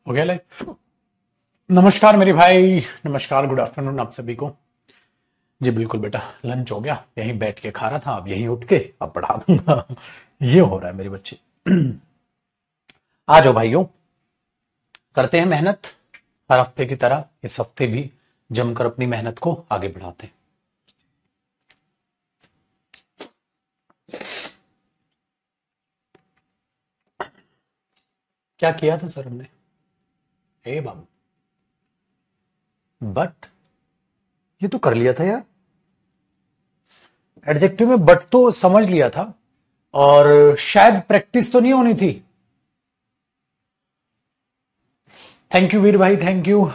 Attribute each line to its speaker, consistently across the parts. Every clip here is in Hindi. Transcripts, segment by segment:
Speaker 1: हो गया लाइव। नमस्कार मेरे भाई, नमस्कार, गुड आफ्टरनून आप सभी को। जी बिल्कुल बेटा, लंच हो गया, यहीं बैठ के खा रहा था, अब यहीं उठ के अब पढ़ा दूंगा। ये हो रहा है मेरे बच्चे। आ जाओ भाइयों, करते हैं मेहनत हर हफ्ते की तरह। इस हफ्ते भी जमकर अपनी मेहनत को आगे बढ़ाते हैं। क्या किया था सर हमने? ए बाबू, बट ये तो कर लिया था यार। एडजेक्टिव में बट तो समझ लिया था, और शायद प्रैक्टिस तो नहीं होनी थी। थैंक यू वीर भाई, थैंक यू।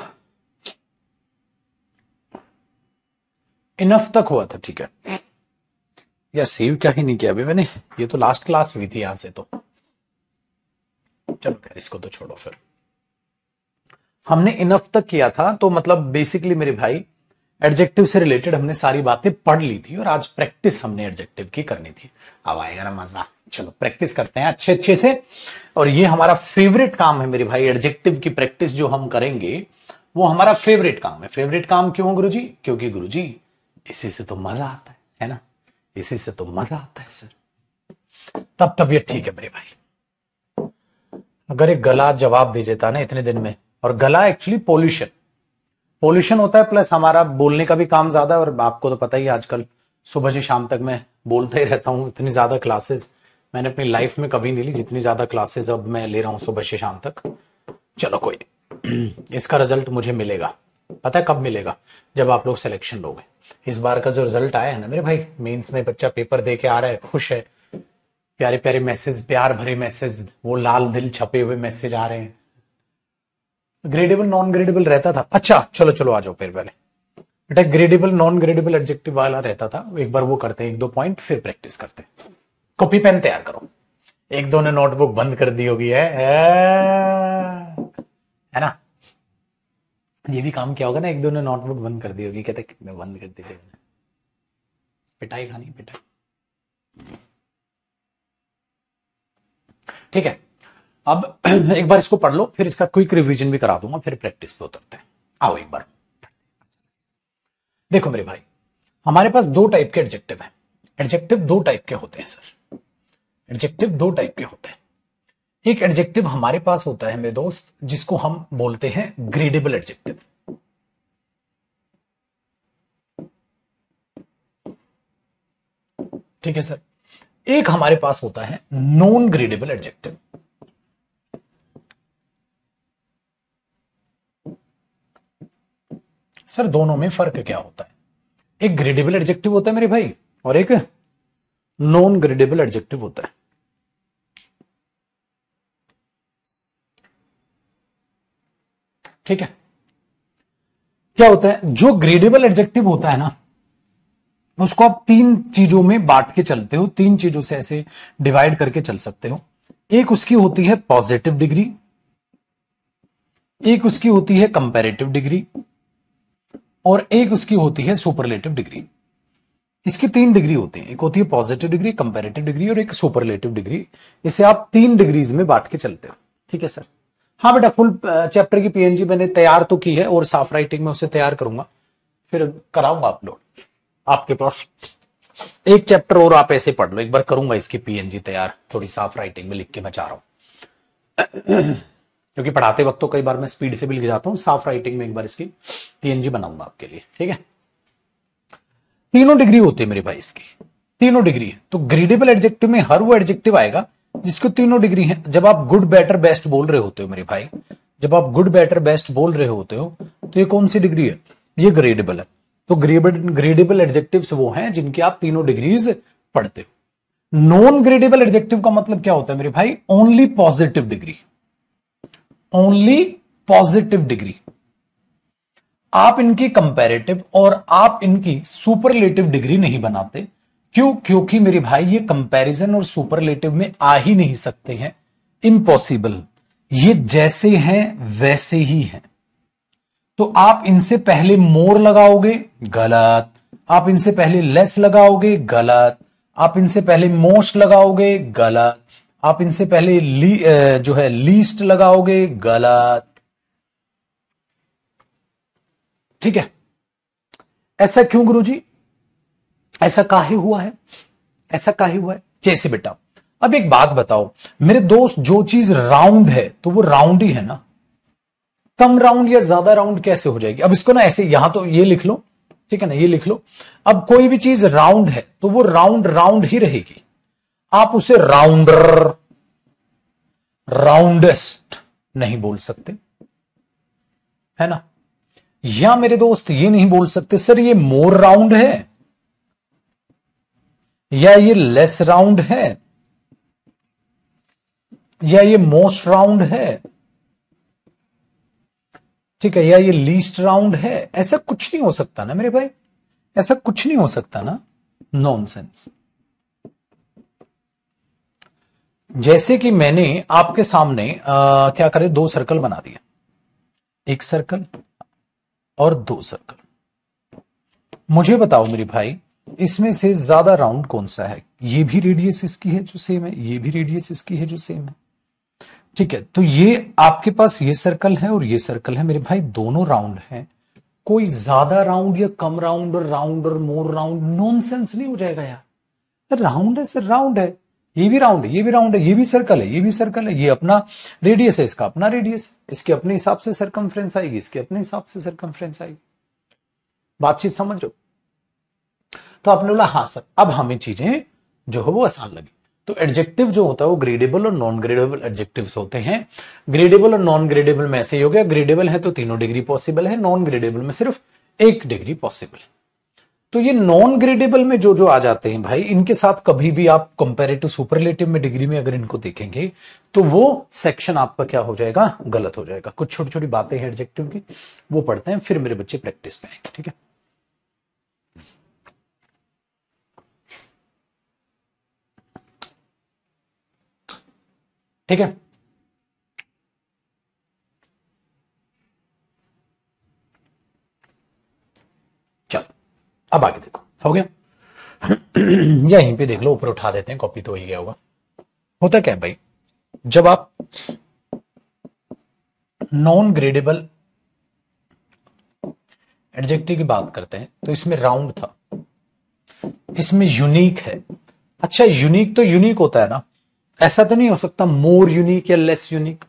Speaker 1: इनफ तक हुआ था, ठीक है यार। सेव क्या ही नहीं किया अभी मैंने, ये तो लास्ट क्लास हुई थी यहां से। तो चलो खैर, इसको तो छोड़ो। फिर हमने इनफ तक किया था, तो मतलब बेसिकली मेरे भाई एडजेक्टिव से रिलेटेड हमने सारी बातें पढ़ ली थी, और आज प्रैक्टिस हमने एडजेक्टिव की करनी थी। अब आएगा ना मजा। चलो प्रैक्टिस करते हैं अच्छे अच्छे से। और ये हमारा फेवरेट काम है मेरे भाई, एडजेक्टिव की प्रैक्टिस जो हम करेंगे वो हमारा फेवरेट काम है। फेवरेट काम क्यों गुरुजी? क्योंकि गुरुजी इसी से तो मजा आता है ना? इसी से तो मजा आता है सर। तब तबीयत ठीक है मेरे भाई। अगर एक गला जवाब दे देता ना इतने दिन में, और गला एक्चुअली पोल्यूशन पोल्यूशन होता है, प्लस हमारा बोलने का भी काम ज्यादा है। और आपको तो पता ही है, आजकल सुबह से शाम तक मैं बोलता ही रहता हूं। इतनी ज्यादा क्लासेस मैंने अपनी लाइफ में कभी नहीं ली जितनी ज्यादा क्लासेस अब मैं ले रहा हूं सुबह से शाम तक। चलो कोई नहीं, इसका रिजल्ट मुझे मिलेगा। पता है कब मिलेगा? जब आप लोग सिलेक्शन लोगे। इस बार का जो रिजल्ट आया है ना मेरे भाई, मेंस में बच्चा पेपर दे के आ रहा है, खुश है, प्यारे प्यारे मैसेज, प्यार भरे मैसेज, वो लाल दिल छपे हुए मैसेज आ रहे हैं। ग्रेडेबल नॉन ग्रेडेबल रहता था। अच्छा चलो चलो आ जाओ फिर। पहले बेटा ग्रेडेबल नॉन ग्रेडेबल एडजेक्टिव वाला रहता था, एक बार वो करते हैं, एक दो पॉइंट, फिर प्रैक्टिस करते हैं। कॉपी पेन तैयार करो। एक दो ने नोटबुक बंद कर दी होगी, है ना? ये भी काम किया होगा ना, एक दो ने नोटबुक बंद कर दी होगी, कहते कितने बंद कर दी थी। पिटाई खानी, पिटाई। ठीक है, अब एक बार इसको पढ़ लो, फिर इसका क्विक रिवीजन भी करा दूंगा, फिर प्रैक्टिस पे उतरते हैं। आओ एक बार देखो मेरे भाई, हमारे पास दो टाइप के एडजेक्टिव हैं। एडजेक्टिव दो टाइप के होते हैं सर। एडजेक्टिव दो टाइप के होते हैं। एक एडजेक्टिव हमारे पास होता है मेरे दोस्त, जिसको हम बोलते हैं ग्रेडेबल एडजेक्टिव। ठीक है सर। एक हमारे पास होता है नॉन ग्रेडेबल एडजेक्टिव। सर दोनों में फर्क क्या होता है? एक ग्रेडेबल एडजेक्टिव होता है मेरे भाई, और एक नॉन ग्रेडेबल एडजेक्टिव होता है। ठीक है, क्या होता है? जो ग्रेडेबल एडजेक्टिव होता है ना, उसको आप तीन चीजों में बांट के चलते हो, तीन चीजों से ऐसे डिवाइड करके चल सकते हो। एक उसकी होती है पॉजिटिव डिग्री, एक उसकी होती है कंपैरेटिव डिग्री, और एक उसकी होती है सुपरलेटिव डिग्री। इसकी तीन डिग्री होती है, एक होती है पॉजिटिव डिग्री, कंपैरेटिव डिग्री, और एक सुपरलेटिव डिग्री। इसे आप तीन डिग्रीज में बांट के चलते हो। ठीक है सर। हाँ बेटा, फुल चैप्टर की पीएनजी मैंने तैयार तो की है, और साफ राइटिंग में उसे तैयार करूंगा, फिर कराऊंगा अपलोड आपके पास। एक चैप्टर और आप ऐसे पढ़ लो, एक बार करूंगा इसकी पीएनजी तैयार, थोड़ी साफ राइटिंग में लिख के मैं चाह रहा हूं, क्योंकि पढ़ाते वक्त तो कई बार मैं स्पीड से भी लिख जाता हूं। साफ राइटिंग में एक बार इसकी पीएनजी बनाऊंगा आपके लिए। ठीक है, तीनों डिग्री होती है मेरे भाई इसकी, तीनों डिग्री है। तो ग्रेडेबल एडजेक्टिव में हर वो एडजेक्टिव आएगा जिसको तीनों डिग्री है। जब आप गुड बेटर बेस्ट बोल रहे होते हो मेरे भाई, जब आप गुड बेटर बेस्ट बोल रहे होते हो, तो ये कौन सी डिग्री है? ये ग्रेडेबल है। तो ग्रेडेबल एडजेक्टिव्स वो हैं जिनकी आप तीनों डिग्रीज पढ़ते हो। नॉन ग्रेडेबल एडजेक्टिव का मतलब क्या होता है मेरे भाई? Only positive degree, only positive degree. आप इनकी कंपैरेटिव और आप इनकी सुपरलेटिव डिग्री नहीं बनाते। क्यों? क्योंकि मेरे भाई ये कंपैरिजन और सुपरलेटिव में आ ही नहीं सकते हैं, इम्पॉसिबल। ये जैसे हैं वैसे ही हैं। तो आप इनसे पहले मोर लगाओगे, गलत। आप इनसे पहले लेस लगाओगे, गलत। आप इनसे पहले मोस्ट लगाओगे, गलत। आप इनसे पहले जो है लीस्ट लगाओगे, गलत। ठीक है, ऐसा क्यों गुरुजी, ऐसा काहे हुआ है, ऐसा काहे हुआ है? जैसे बेटा अब एक बात बताओ मेरे दोस्त, जो चीज राउंड है तो वो राउंड ही है ना, कम राउंड या ज्यादा राउंड कैसे हो जाएगी? अब इसको ना ऐसे यहां तो ये लिख लो, ठीक है ना, ये लिख लो। अब कोई भी चीज राउंड है तो वो राउंड राउंड ही रहेगी, आप उसे राउंडर, राउंडेस्ट नहीं बोल सकते, है ना? या मेरे दोस्त ये नहीं बोल सकते सर ये मोर राउंड है या ये लेस राउंड है या ये मोस्ट राउंड है, ठीक है, या ये लीस्ट राउंड है। ऐसा कुछ नहीं हो सकता ना मेरे भाई, ऐसा कुछ नहीं हो सकता ना, नॉनसेंस। जैसे कि मैंने आपके सामने क्या करे, दो सर्कल बना दिए, एक सर्कल और दो सर्कल। मुझे बताओ मेरे भाई इसमें से ज्यादा राउंड कौन सा है? ये भी रेडियस इसकी है जो सेम है, ये भी रेडियस इसकी है जो सेम है, ठीक है। तो ये आपके पास ये सर्कल है और ये सर्कल है मेरे भाई, दोनों राउंड है। कोई ज्यादा राउंड या कम राउंड और मोर राउंड नॉनसेंस नहीं हो जाएगा यार। राउंड है सर, राउंड है, ये भी राउंड है, ये भी राउंड है, ये भी सर्कल है, ये भी सर्कल है, ये अपना रेडियस है, इसका अपना रेडियस है, इसके अपने हिसाब से सरकमफ्रेंस आएगी, इसके अपने हिसाब से सरकमफ्रेंस आएगी। बातचीत समझ रहे हो? तो आपने बोला हाँ सर, अब हमें चीजें जो है वो आसान लगी। तो एडजेक्टिव जो होता है वो ग्रेडेबल और नॉन ग्रेडेबल एडजेक्टिव्स होते हैं। ग्रेडेबल और नॉन ग्रेडेबल में ऐसे ही हो गया, ग्रेडेबल है तो तीनों डिग्री पॉसिबल है, नॉन ग्रेडेबल में सिर्फ एक डिग्री पॉसिबल है। तो ये नॉन ग्रेडेबल में जो जो आ जाते हैं भाई, इनके साथ कभी भी आप कंपैरेटिव सुपरलेटिव में डिग्री में अगर इनको देखेंगे तो वो सेक्शन आपका क्या हो जाएगा, गलत हो जाएगा। कुछ छोटी छोटी बातें हैं एडजेक्टिव की, वो पढ़ते हैं, फिर मेरे बच्चे प्रैक्टिस पे आएंगे, ठीक है। ठीक है, चलो अब आगे देखो, हो गया? यहीं पे देख लो, ऊपर उठा देते हैं, कॉपी तो हो ही गया होगा। होता क्या है भाई, जब आप नॉन ग्रेडेबल एडजेक्टिव की बात करते हैं तो इसमें राउंड था, इसमें यूनिक है। अच्छा यूनिक तो यूनिक होता है ना, ऐसा तो नहीं हो सकता मोर यूनिक या लेस यूनिक।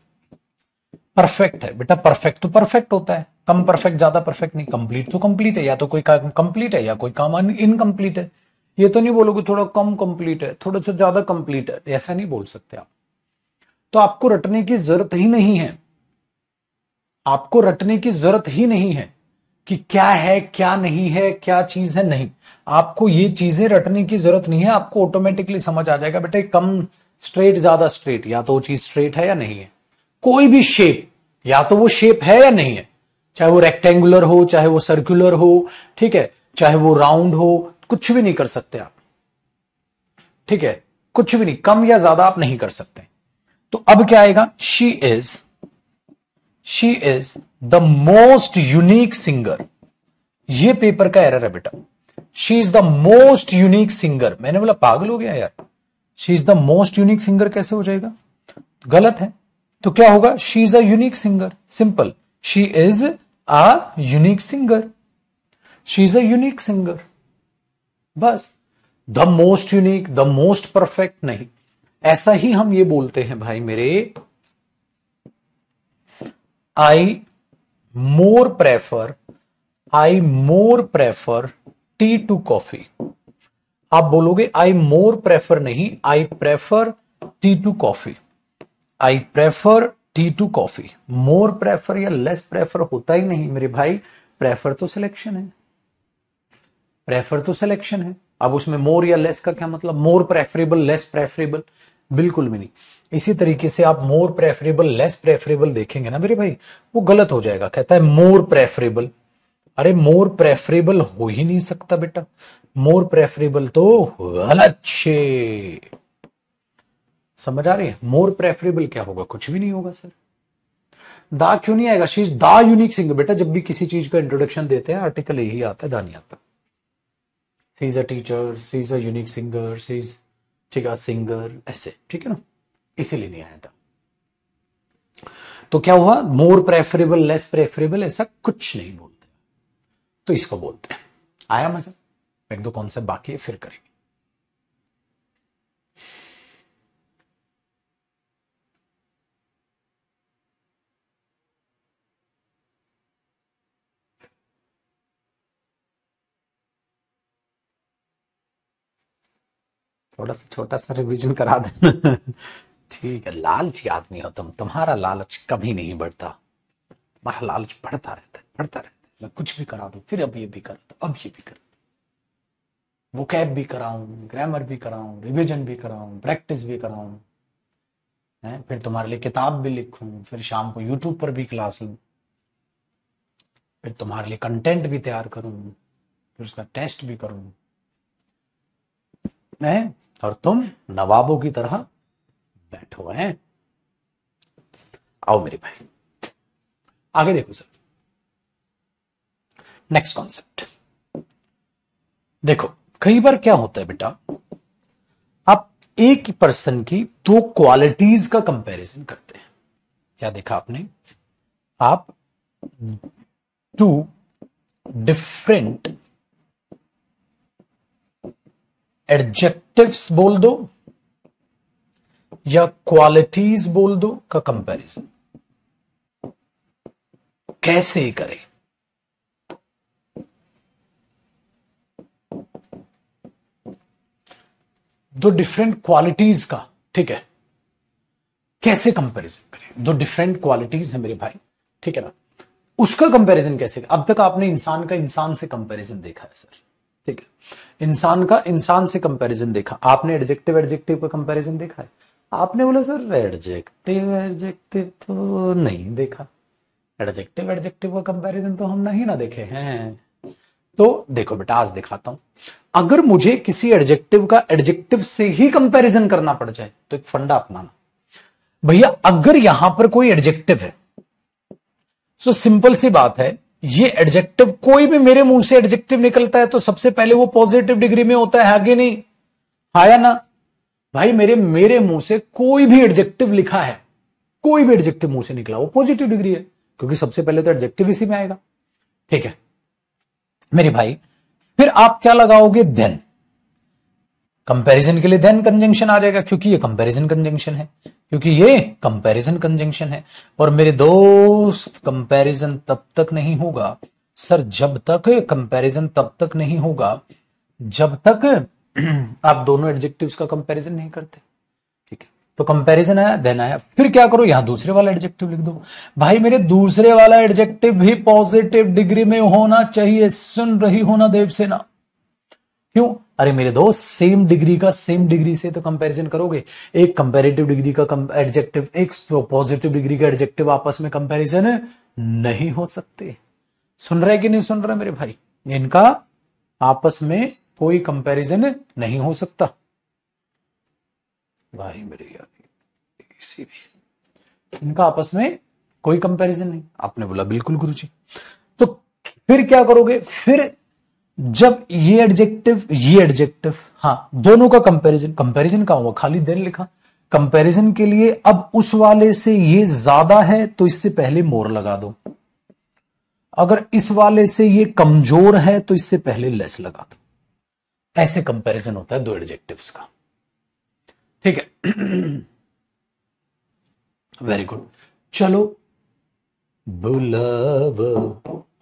Speaker 1: परफेक्ट है बेटा, परफेक्ट तो परफेक्ट होता है, कम परफेक्ट ज्यादा परफेक्ट नहीं। कंप्लीट तो कंप्लीट है, या तो कोई काम कंप्लीट है या कोई काम इनकम्प्लीट है। ये तो नहीं बोलोगे थोड़ा कम कंप्लीट है, थोड़ा सा ज्यादा कंप्लीट है, ऐसा नहीं बोल सकते आप। तो आपको रटने की जरूरत ही नहीं है, आपको रटने की जरूरत ही नहीं है कि क्या है क्या नहीं है, क्या चीज है, नहीं। आपको ये चीजें रटने की जरूरत नहीं है, आपको ऑटोमेटिकली समझ आ जाएगा बेटा कम स्ट्रेट ज्यादा स्ट्रेट, या तो वो चीज स्ट्रेट है या नहीं है। कोई भी शेप, या तो वो शेप है या नहीं है, चाहे वो रेक्टेंगुलर हो, चाहे वो सर्कुलर हो, ठीक है, चाहे वो राउंड हो, कुछ भी नहीं कर सकते आप, ठीक है, कुछ भी नहीं, कम या ज्यादा आप नहीं कर सकते। तो अब क्या आएगा, she is the most unique singer. ये पेपर का एरर है बेटा, she is the most unique singer. मैंने बोला पागल हो गया यार, she is the most unique singer कैसे हो जाएगा, गलत है। तो क्या होगा, she is a unique singer, simple, she is a unique singer, she is a unique singer, बस। The most unique, the most perfect नहीं। ऐसा ही हम ये बोलते हैं भाई मेरे, I more prefer tea to coffee. आप बोलोगे आई मोर प्रेफर नहीं, I prefer tea to coffee, I prefer tea to coffee. More prefer या लेस प्रेफर होता ही नहीं मेरे भाई, प्रेफर तो सिलेक्शन है, प्रेफर तो सिलेक्शन है। अब उसमें मोर या लेस का क्या मतलब, मोर प्रेफरेबल लेस प्रेफरेबल, बिल्कुल भी नहीं। इसी तरीके से आप मोर प्रेफरेबल लेस प्रेफरेबल देखेंगे ना मेरे भाई, वो गलत हो जाएगा। कहता है मोर प्रेफरेबल, अरे मोर प्रेफरेबल हो ही नहीं सकता बेटा, मोर प्रेफरेबल तो गलत छे। समझ आ रही है, मोर प्रेफरेबल क्या होगा, कुछ भी नहीं होगा सर। दा क्यों नहीं आएगा, she is the unique singer. बेटा जब भी किसी चीज का इंट्रोडक्शन देते हैं आर्टिकल यही आता है, दा नहीं आता। She is a teacher, she is a unique singer, she is, ठीक है, सिंगर, ऐसे, ठीक है ना, इसीलिए नहीं आया था। तो क्या हुआ, मोर प्रेफरेबल लेस प्रेफरेबल ऐसा कुछ नहीं बोलते। तो इसको बोलते हैं। आया मजा? एक दो कॉन्सेप्ट बाकी है, फिर करेंगे। थोड़ा सा छोटा सा रिवीजन करा देना। ठीक है, लालची आदमी हो तुम, तुम्हारा लालच कभी नहीं बढ़ता, तुम्हारा लालच बढ़ता रहता है, बढ़ता रहता है। मैं कुछ भी करा दूं, फिर अब ये भी करा दो, अब ये भी करा दो, वोकैब भी कराऊं, ग्रामर भी कराऊं, रिवीजन भी कराऊं, प्रैक्टिस भी कराऊं, है फिर तुम्हारे लिए किताब भी लिखूं, फिर शाम को यूट्यूब पर भी क्लास लूं, फिर तुम्हारे लिए कंटेंट भी तैयार करूं, फिर उसका टेस्ट भी करूं, है और तुम नवाबों की तरह बैठो हैं। आओ मेरे भाई, आगे देखो सर। नेक्स्ट कॉन्सेप्ट देखो, कई बार क्या होता है बेटा, आप एक ही पर्सन की दो क्वालिटीज का कंपैरिजन करते हैं। क्या देखा आपने? आप टू डिफरेंट एडजेक्टिव्स बोल दो या क्वालिटीज बोल दो का कंपैरिजन कैसे करें? दो डिफरेंट क्वालिटीज का, ठीक है, कैसे कंपैरिजन करें? दो डिफरेंट क्वालिटीज है मेरे भाई, ठीक है ना, उसका कंपैरिजन कैसे? अब तक आपने इंसान का इंसान से कंपैरिजन देखा है सर, ठीक है, इंसान का इंसान से कंपैरिजन देखा, आपने एडजेक्टिव एडजेक्टिव का कंपैरिजन देखा है? आपने बोला सर एडजेक्टिव एडजेक्टिव तो नहीं देखा, एडजेक्टिव एडजेक्टिव का कंपैरिजन तो हम नहीं ना देखे हैं। तो देखो बेटा, आज दिखाता हूं। अगर मुझे किसी एडजेक्टिव का एडजेक्टिव से ही कंपैरिजन करना पड़ जाए तो एक फंडा अपनाना, भैया अगर यहां पर कोई एडजेक्टिव है, सो सिंपल सी बात है, ये एडजेक्टिव कोई भी मेरे मुंह से एडजेक्टिव निकलता है तो सबसे पहले वो पॉजिटिव डिग्री में होता है कि नहीं? आया ना भाई, मेरे मुंह से कोई भी एडजेक्टिव लिखा है, कोई भी एडजेक्टिव मुंह से निकला वो पॉजिटिव डिग्री है, क्योंकि सबसे पहले तो एडजेक्टिव इसी में आएगा, ठीक है मेरे भाई। फिर आप क्या लगाओगे? देन। कंपैरिजन के लिए देन कंजंक्शन आ जाएगा, क्योंकि ये कंपैरिजन कंजंक्शन है, क्योंकि ये कंपैरिजन कंजंक्शन है। और मेरे दोस्त, कंपैरिजन तब तक नहीं होगा सर, जब तक कंपैरिजन तब तक नहीं होगा जब तक आप दोनों एडजेक्टिव्स का कंपैरिजन नहीं करते, ठीक है। तो कंपैरिजन आया, देन आया, फिर क्या करो? यहां दूसरे वाला एडजेक्टिव लिख दो। भाई मेरे दूसरे वाला एडजेक्टिव भी पॉजिटिव डिग्री में होना चाहिए। सुन रही हो ना देवसेना? क्यों? अरे मेरे दोस्त, सेम डिग्री का सेम डिग्री से तो कंपैरिजन करोगे। एक कंपैरेटिव डिग्री का एडजेक्टिव, एक पॉजिटिव डिग्री का एडजेक्टिव आपस में कंपैरिजन नहीं हो सकते। सुन रहे कि नहीं सुन रहे मेरे भाई? इनका आपस में कोई कंपैरिजन नहीं हो सकता भाई मेरे यार, इसी भी इनका आपस में कोई कंपैरिजन नहीं। आपने बोला बिल्कुल गुरुजी। तो फिर क्या करोगे? फिर जब ये एडजेक्टिव, हाँ दोनों का कंपैरिजन, कंपैरिजन का हुआ, खाली देन लिखा। कंपैरिजन के लिए अब उस वाले से ये ज्यादा है तो इससे पहले मोर लगा दो, अगर इस वाले से ये कमजोर है तो इससे पहले लेस लगा दो। ऐसे कंपैरिजन होता है दो एडजेक्टिव्स का, ठीक है। Very good. चलो, बुलावा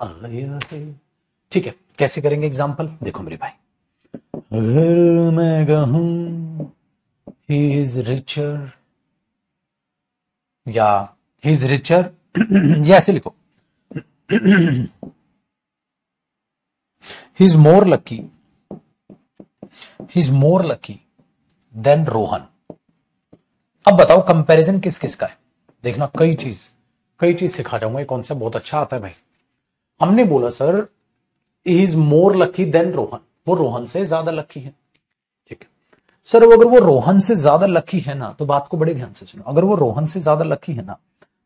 Speaker 1: आया है, ठीक है। कैसे करेंगे एग्जाम्पल? देखो मेरे भाई, अगर मैं कहूं ही इज रिचर, या ही इज रिचर, या ऐसे लिखो, he is more lucky, he is more lucky than Rohan. अब बताओ कंपैरिजन किस किस का है? देखना, कई चीज सिखा जाऊंगा, ये कॉन्सेप्ट बहुत अच्छा आता है भाई। हमने बोला sir he is more lucky than Rohan, वो रोहन से ज्यादा लकी है, ठीक है सर। अगर वो रोहन से ज्यादा लकी है ना, तो बात को बड़े ध्यान से सुनो, अगर वो रोहन से ज्यादा लकी है ना,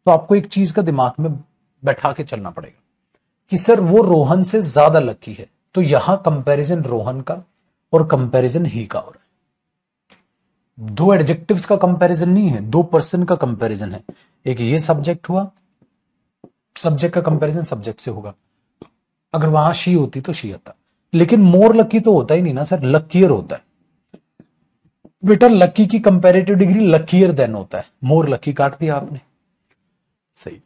Speaker 1: तो आपको एक चीज का दिमाग में बैठा के चलना पड़ेगा कि सर वो रोहन से ज्यादा लकी है, तो यहां कंपैरिजन रोहन का और कंपैरिजन ही का हो रहा है। दो एडजेक्टिव्स का कंपैरिजन नहीं है, दो पर्सन का कंपैरिजन है। एक ये सब्जेक्ट हुआ, सब्जेक्ट का कंपैरिजन सब्जेक्ट से होगा, अगर वहां शी होती तो शी आता, लेकिन मोर लकी तो होता ही नहीं ना सर, लकीयर होता है बेटा। लकी की कंपैरेटिव डिग्री लकीयर देन होता है, मोर लकी काट दिया आपने, सही।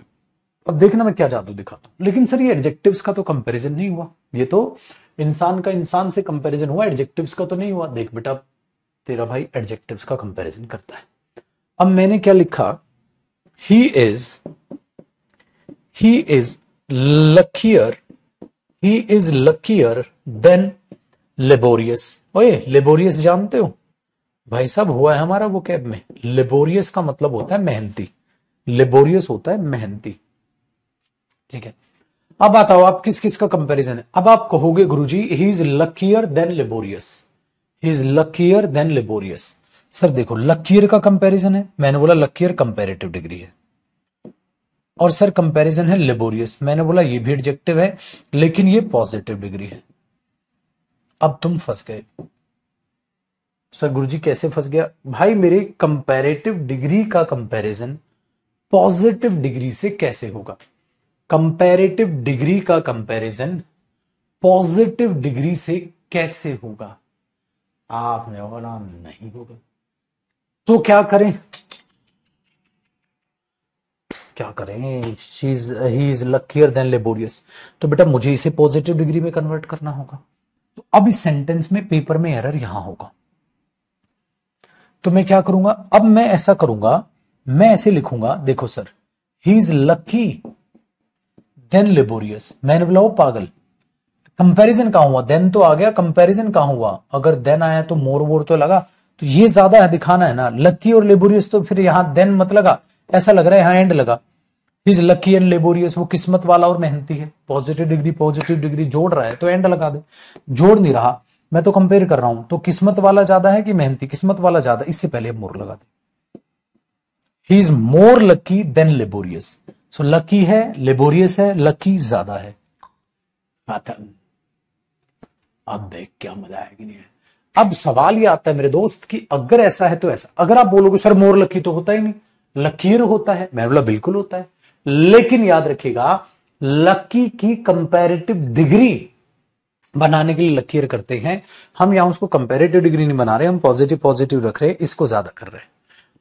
Speaker 1: अब देखना मैं क्या जादू दिखाता हूं। लेकिन सर ये एडजेक्टिव्स का तो कंपैरिजन नहीं हुआ, ये तो इंसान का इंसान से कंपैरिजन हुआ, एडजेक्टिव्स का तो नहीं हुआ। देख बेटा तेरा भाई एडजेक्टिव्स का कंपैरिजन करता है। अब मैंने क्या लिखा, he is luckier, he is luckier than laborious. ओए लेबोरियस जानते हो भाई साहब, हुआ है हमारा वो कैब में। लेबोरियस का मतलब होता है मेहनती, लेबोरियस होता है मेहनती, ठीक है। अब बताओ आप किस किस का कंपैरिजन है। अब आप कहोगे गुरुजी he is luckier than laborious, he is luckier than laborious. Sir देखो लकीयर का कंपैरिजन है, मैंने बोला लकीयर कंपैरेटिव डिग्री है, और सर कंपैरिजन है लेबोरियस, मैंने बोला ये भी एडजेक्टिव है लेकिन ये पॉजिटिव डिग्री है। अब तुम फंस गए सर गुरुजी कैसे फंस गया भाई, मेरे कंपैरेटिव डिग्री का कंपैरिजन पॉजिटिव डिग्री से कैसे होगा। कंपैरेटिव डिग्री का कंपैरिजन पॉजिटिव डिग्री से कैसे होगा, आपने बोला नहीं होगा। तो क्या करें, क्या करें, he is luckier than laborious, तो बेटा मुझे इसे पॉजिटिव डिग्री में कन्वर्ट करना होगा। तो अब इस सेंटेंस में पेपर में एरर यहां होगा, तो मैं क्या करूंगा, अब मैं ऐसा करूंगा, मैं ऐसे लिखूंगा, देखो sir he is lucky than laborious, मैंने बोला वो पागल, कंपैरिजन कहां हुआ, देन तो आ गया, कंपैरिजन कहां हुआ, अगर देन आया तो मोर वोर तो लगा, तो ये ज्यादा है दिखाना है ना, लकी और लेबोरियस तो फिर यहां देन मत लगा, ऐसा लग रहा है यहां एंड लगा। इज लकी एंड लेबोरियस, वो किस्मत वाला और मेहनती है, पॉजिटिव डिग्री जोड़ रहा है तो एंड लगा दे, जोड़ नहीं रहा, मैं तो कंपेयर कर रहा हूं, तो किस्मत वाला ज्यादा है कि मेहनती, किस्मत वाला ज्यादा, इससे पहले मोर लगा दे। He is more lucky than laborious, so lucky है, लेबोरियस है, लकी ज्यादा है। अब देख क्या मजा है कि नहीं है। अब सवाल ये आता है मेरे दोस्त कि अगर ऐसा है तो ऐसा, अगर आप बोलोगे सर मोर लकी तो होता ही नहीं, लकीर होता है, मैं बोला बिल्कुल होता है, लेकिन याद रखिएगा लकी की कंपैरेटिव डिग्री बनाने के लिए लकीर करते हैं हम, यहां उसको कंपैरेटिव डिग्री नहीं बना रहे, हम पॉजिटिव पॉजिटिव रख रहे हैं, इसको ज्यादा कर रहे हैं।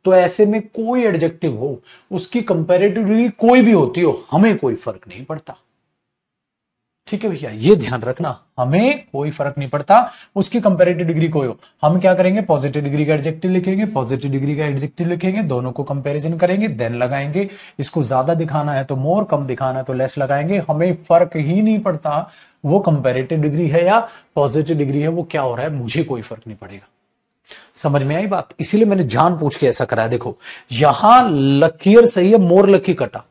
Speaker 1: तो ऐसे में कोई एडजेक्टिव हो उसकी कंपैरेटिव डिग्री कोई भी होती हो, हमें कोई फर्क नहीं पड़ता, ठीक है भैया, ये ध्यान रखना, हमें कोई फर्क नहीं पड़ता उसकी कंपैरेटिव डिग्री कोई हो। हम क्या करेंगे, पॉजिटिव डिग्री का एडजेक्टिव लिखेंगे, पॉजिटिव डिग्री का एडजेक्टिव लिखेंगे, दोनों को कंपैरिजन करेंगे, देन लगाएंगे, इसको ज्यादा दिखाना है तो मोर, कम दिखाना है तो लेस लगाएंगे, हमें फर्क ही नहीं पड़ता वो कंपैरेटिव डिग्री है या पॉजिटिव डिग्री है, वो क्या हो रहा है मुझे कोई फर्क नहीं पड़ेगा। समझ में आई बात, इसीलिए मैंने जान पूछ के ऐसा कराया। देखो यहां लकीर सही है, मोर लकी कटा,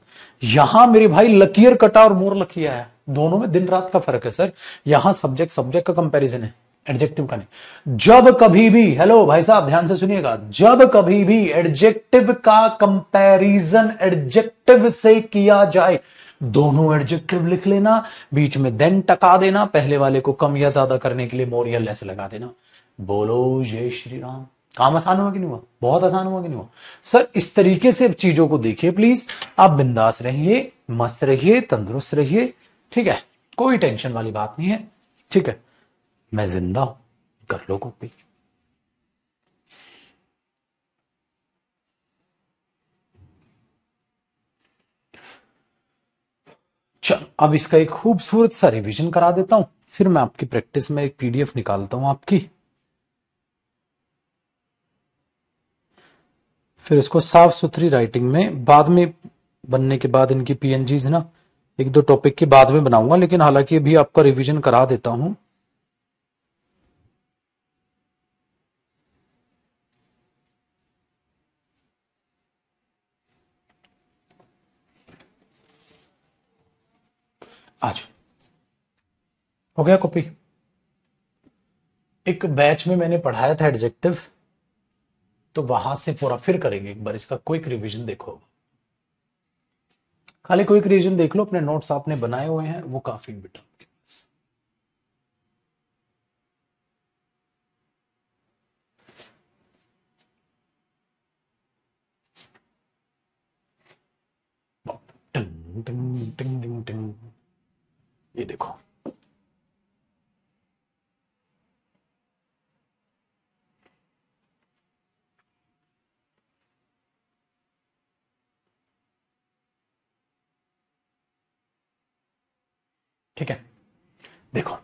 Speaker 1: यहां मेरे भाई लकीर कटा और मोर लकी आया, दोनों में दिन रात का फर्क है सर। यहां सब्जेक्ट सब्जेक्ट का कंपैरिजन है, एडजेक्टिव का नहीं। जब कभी भी, हेलो भाई साहब ध्यान से सुनिएगा, जब कभी भी एडजेक्टिव का कंपैरिजन एडजेक्टिव से किया जाए, दोनों एडजेक्टिव लिख लेना, बीच में देन टका देना, पहले वाले को कम या ज्यादा करने के लिए मोर या लेस लगा देना। बोलो जय श्री राम। काम आसान हुआ कि नहीं हुआ, बहुत आसान हुआ कि नहीं हुआ सर। इस तरीके से चीजों को देखिए प्लीज, आप बिंदास रहिए, मस्त रहिए, तंदुरुस्त रहिए, ठीक है, कोई टेंशन वाली बात नहीं है, ठीक है। मैं जिंदा हूं, कर लो कॉपी। चलो अब इसका एक खूबसूरत सा रिवीजन करा देता हूं, फिर मैं आपकी प्रैक्टिस में एक पीडीएफ निकालता हूं आपकी, फिर इसको साफ सुथरी राइटिंग में बाद में बनने के बाद इनकी पीएनजीज ना एक दो टॉपिक के बाद में बनाऊंगा, लेकिन हालांकि अभी आपका रिवीजन करा देता हूं। आज हो गया कॉपी। एक बैच में मैंने पढ़ाया था एडजेक्टिव, तो वहां से पूरा फिर करेंगे एक बार, इसका क्विक रिवीजन देखो, खाली क्विक रिवीजन देख लो, अपने नोट्स आपने बनाए हुए हैं वो काफी बेटा आपके पास। टिंग टिंग टिंग टिंग टिंग, ये देखो ठीक है, देखो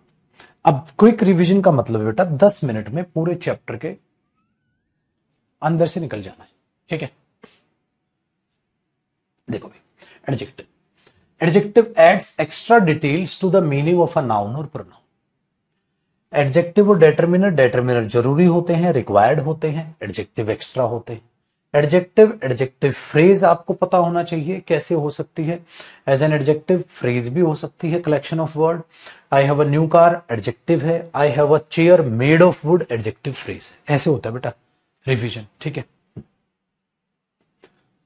Speaker 1: अब क्विक रिवीजन का मतलब है बेटा 10 मिनट में पूरे चैप्टर के अंदर से निकल जाना है। ठीक है, देखो भाई, adjective, adjective adds extra details to the meaning of a noun और प्रोनाउन। एडजेक्टिव और डेटरमिनर, डेटरमिनर जरूरी होते हैं, रिक्वायर्ड होते हैं, एडजेक्टिव एक्स्ट्रा होते हैं। एडजेक्टिव, एडजेक्टिव फ्रेज आपको पता होना चाहिए कैसे हो सकती है। एज एन एडजेक्टिव फ्रेज भी हो सकती है, collection of word. I have a new car, adjective है। I have a chair made of wood, adjective phrase है। ऐसे होता है बेटा रिवीजन। ठीक है,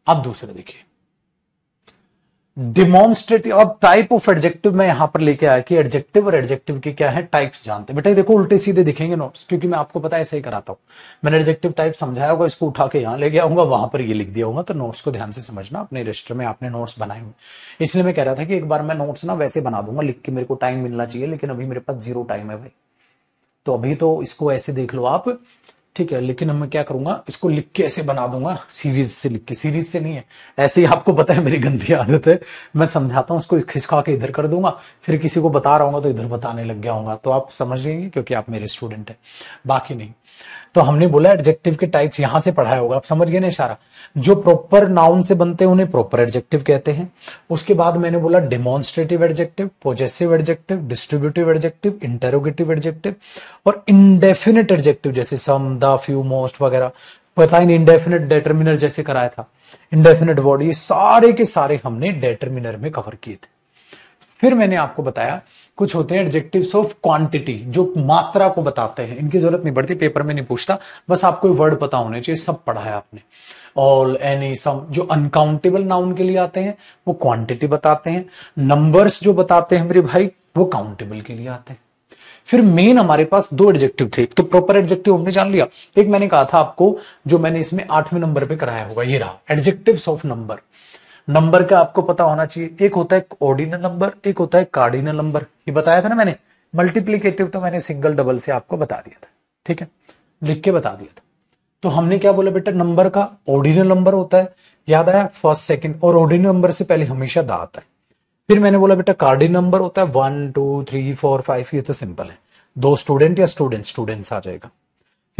Speaker 1: अब दूसरा देखिए, डिमॉन्स्ट्रेटिव। अब टाइप ऑफ एडजेक्टिव मैं यहां पर लेके आया कि एडजेक्टिव और एडजेक्टिव के क्या है टाइप्स जानते हैं। बेटा देखो उल्टे सीधे दिखेंगे नोट्स, क्योंकि मैं आपको पता है ऐसे ही कराता हूं। मैंने एडजेक्टिव टाइप समझाया होगा, इसको उठा के यहां ले गया होगा, वहां पर ये लिख दिया होगा, तो नोट्स को ध्यान से समझना। अपने रजिस्टर में आपने नोट्स बनाए हुए, इसलिए मैं कह रहा था कि एक बार मैं नोट्स ना वैसे बना दूंगा लिख के, मेरे को टाइम मिलना चाहिए, लेकिन अभी मेरे पास 0 टाइम है भाई, तो अभी तो इसको ऐसे देख लो आप। ठीक है, लेकिन मैं क्या करूंगा, इसको लिख के ऐसे बना दूंगा, सीरीज से लिख के। सीरीज से नहीं है, ऐसे ही आपको पता है मेरी गंदी आदत है, मैं समझाता हूं उसको खिसका के इधर कर दूंगा, फिर किसी को बता रहा हूँ तो इधर बताने लग गया होगा, तो आप समझ जाएंगे क्योंकि आप मेरे स्टूडेंट हैं, बाकी नहीं। तो हमने बोला एडजेक्टिव के टाइप्स यहां से पढ़ाया होगा, आप समझ गए ना इशारा। जो प्रॉपर नाउन से बनते हैं उन्हें प्रॉपर एडजेक्टिव कहते हैं। उसके बाद मैंने बोला demonstrative adjective, possessive adjective, distributive adjective, interrogative adjective और इंडेफिनिट एडजेक्टिव, जैसे सम, द, फ्यू, मोस्ट वगैरह। पता ही नहीं, इंडेफिनिट डेटरमिनर जैसे कराया था, इंडेफिनिट वर्ड, ये सारे के सारे हमने डेटरमिनर में कवर किए थे। फिर मैंने आपको बताया कुछ होते हैं एडजेक्टिव्स ऑफ क्वांटिटी, जो मात्रा को बताते हैं। इनकी जरूरत नहीं पड़ती, पेपर में नहीं पूछता, बस आपको वर्ड पता होने चाहिए, सब पढ़ा है आपने। ऑल, एनी, सम, जो अनकाउंटेबल नाउन के लिए आते हैं वो क्वांटिटी बताते हैं। नंबर्स जो बताते हैं मेरे भाई वो काउंटेबल के लिए आते हैं। फिर मेन हमारे पास 2 एडजेक्टिव थे, एक तो प्रॉपर एडजेक्टिव हमने जान लिया, एक मैंने कहा था आपको जो मैंने इसमें 8वें नंबर पे कराया होगा, ये रहा एडजेक्टिव्स ऑफ नंबर। नंबर का आपको पता होना चाहिए, एक होता है ऑर्डिनल नंबर, एक होता है कार्डिनल नंबर, ये बताया था ना मैंने। मल्टीप्लीकेटिव तो मैंने सिंगल डबल से आपको बता दिया था, ठीक है, लिख के बता दिया था। तो हमने क्या बोला बेटा, नंबर का ऑर्डिनल नंबर होता है, याद आया, फर्स्ट सेकंड, और ऑर्डिनल नंबर से पहले हमेशा दा आता है। फिर मैंने बोला बेटा कार्डिनल नंबर होता है 1 2 3 4 5, ये तो सिंपल है, 2 स्टूडेंट या स्टूडेंट्स आ जाएगा।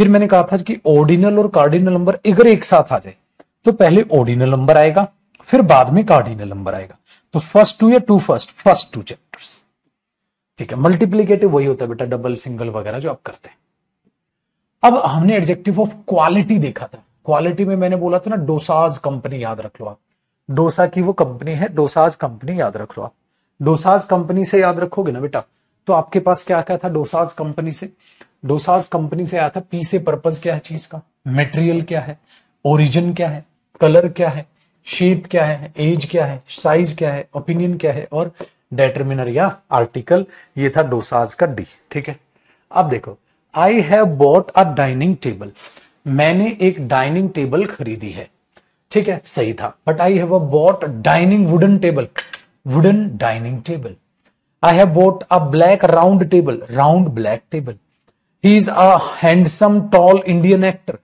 Speaker 1: फिर मैंने कहा था कि ऑर्डिनल और कार्डिनल नंबर अगर एक साथ आ जाए तो पहले ऑर्डिनल नंबर आएगा, फिर बाद में कार्डिनल नंबर आएगा। तो फर्स्ट 2 या 2 फर्स्ट 2 चैप्टर्स, ठीक है। मल्टीप्लीकेटिव वही होता है बेटा, डबल, सिंगल वगैरह जो आप करते हैं। अब हमने एडजेक्टिव ऑफ क्वालिटी देखा था। क्वालिटी में मैंने बोला था ना, डोसाज कंपनी, याद रख लो आप, डोसा की वो कंपनी है, डोसाज कंपनी, याद रख लो आप। डोसाज कंपनी से याद रखोगे ना बेटा, तो आपके पास क्या क्या था डोसाज कंपनी से। डोसाज कंपनी से आया था पी से पर्पज क्या है चीज का, मटेरियल क्या है, ओरिजिन क्या है, कलर क्या है, शेप क्या है, एज क्या है, साइज क्या है, ओपिनियन क्या है, और डेटरमिनर या आर्टिकल, ये था डोसाज का डी, ठीक है। अब देखो, आई have bought a dining table, मैंने एक डाइनिंग टेबल खरीदी है, ठीक है, सही था। But I have bought dining wooden table, wooden dining table. I have bought a black round table, round black table. He is a handsome tall Indian actor,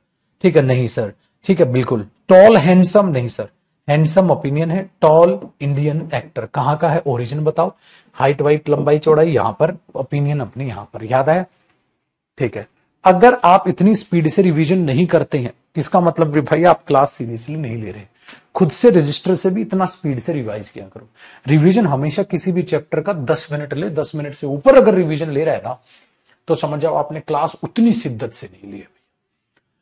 Speaker 1: ठीक है, नहीं सर, ठीक है, बिल्कुल टॉल हैंडसम नहीं सर, हैंडसम ओपिनियन है, टॉल इंडियन एक्टर कहां का है, ओरिजिन बताओ, हाइट वाइट लंबाई चौड़ाई यहां पर, ओपिनियन अपनी यहां पर, याद आया, ठीक है। अगर आप इतनी स्पीड से रिवीजन नहीं करते हैं, इसका मतलब भाई आप क्लास सीरियसली नहीं ले रहे। खुद से रजिस्टर से भी इतना स्पीड से रिवाइज किया करो। रिवीजन हमेशा किसी भी चैप्टर का 10 मिनट ले, 10 मिनट से ऊपर अगर रिवीजन ले रहा है ना, तो समझ जाओ आपने क्लास उतनी शिद्दत से नहीं ली है।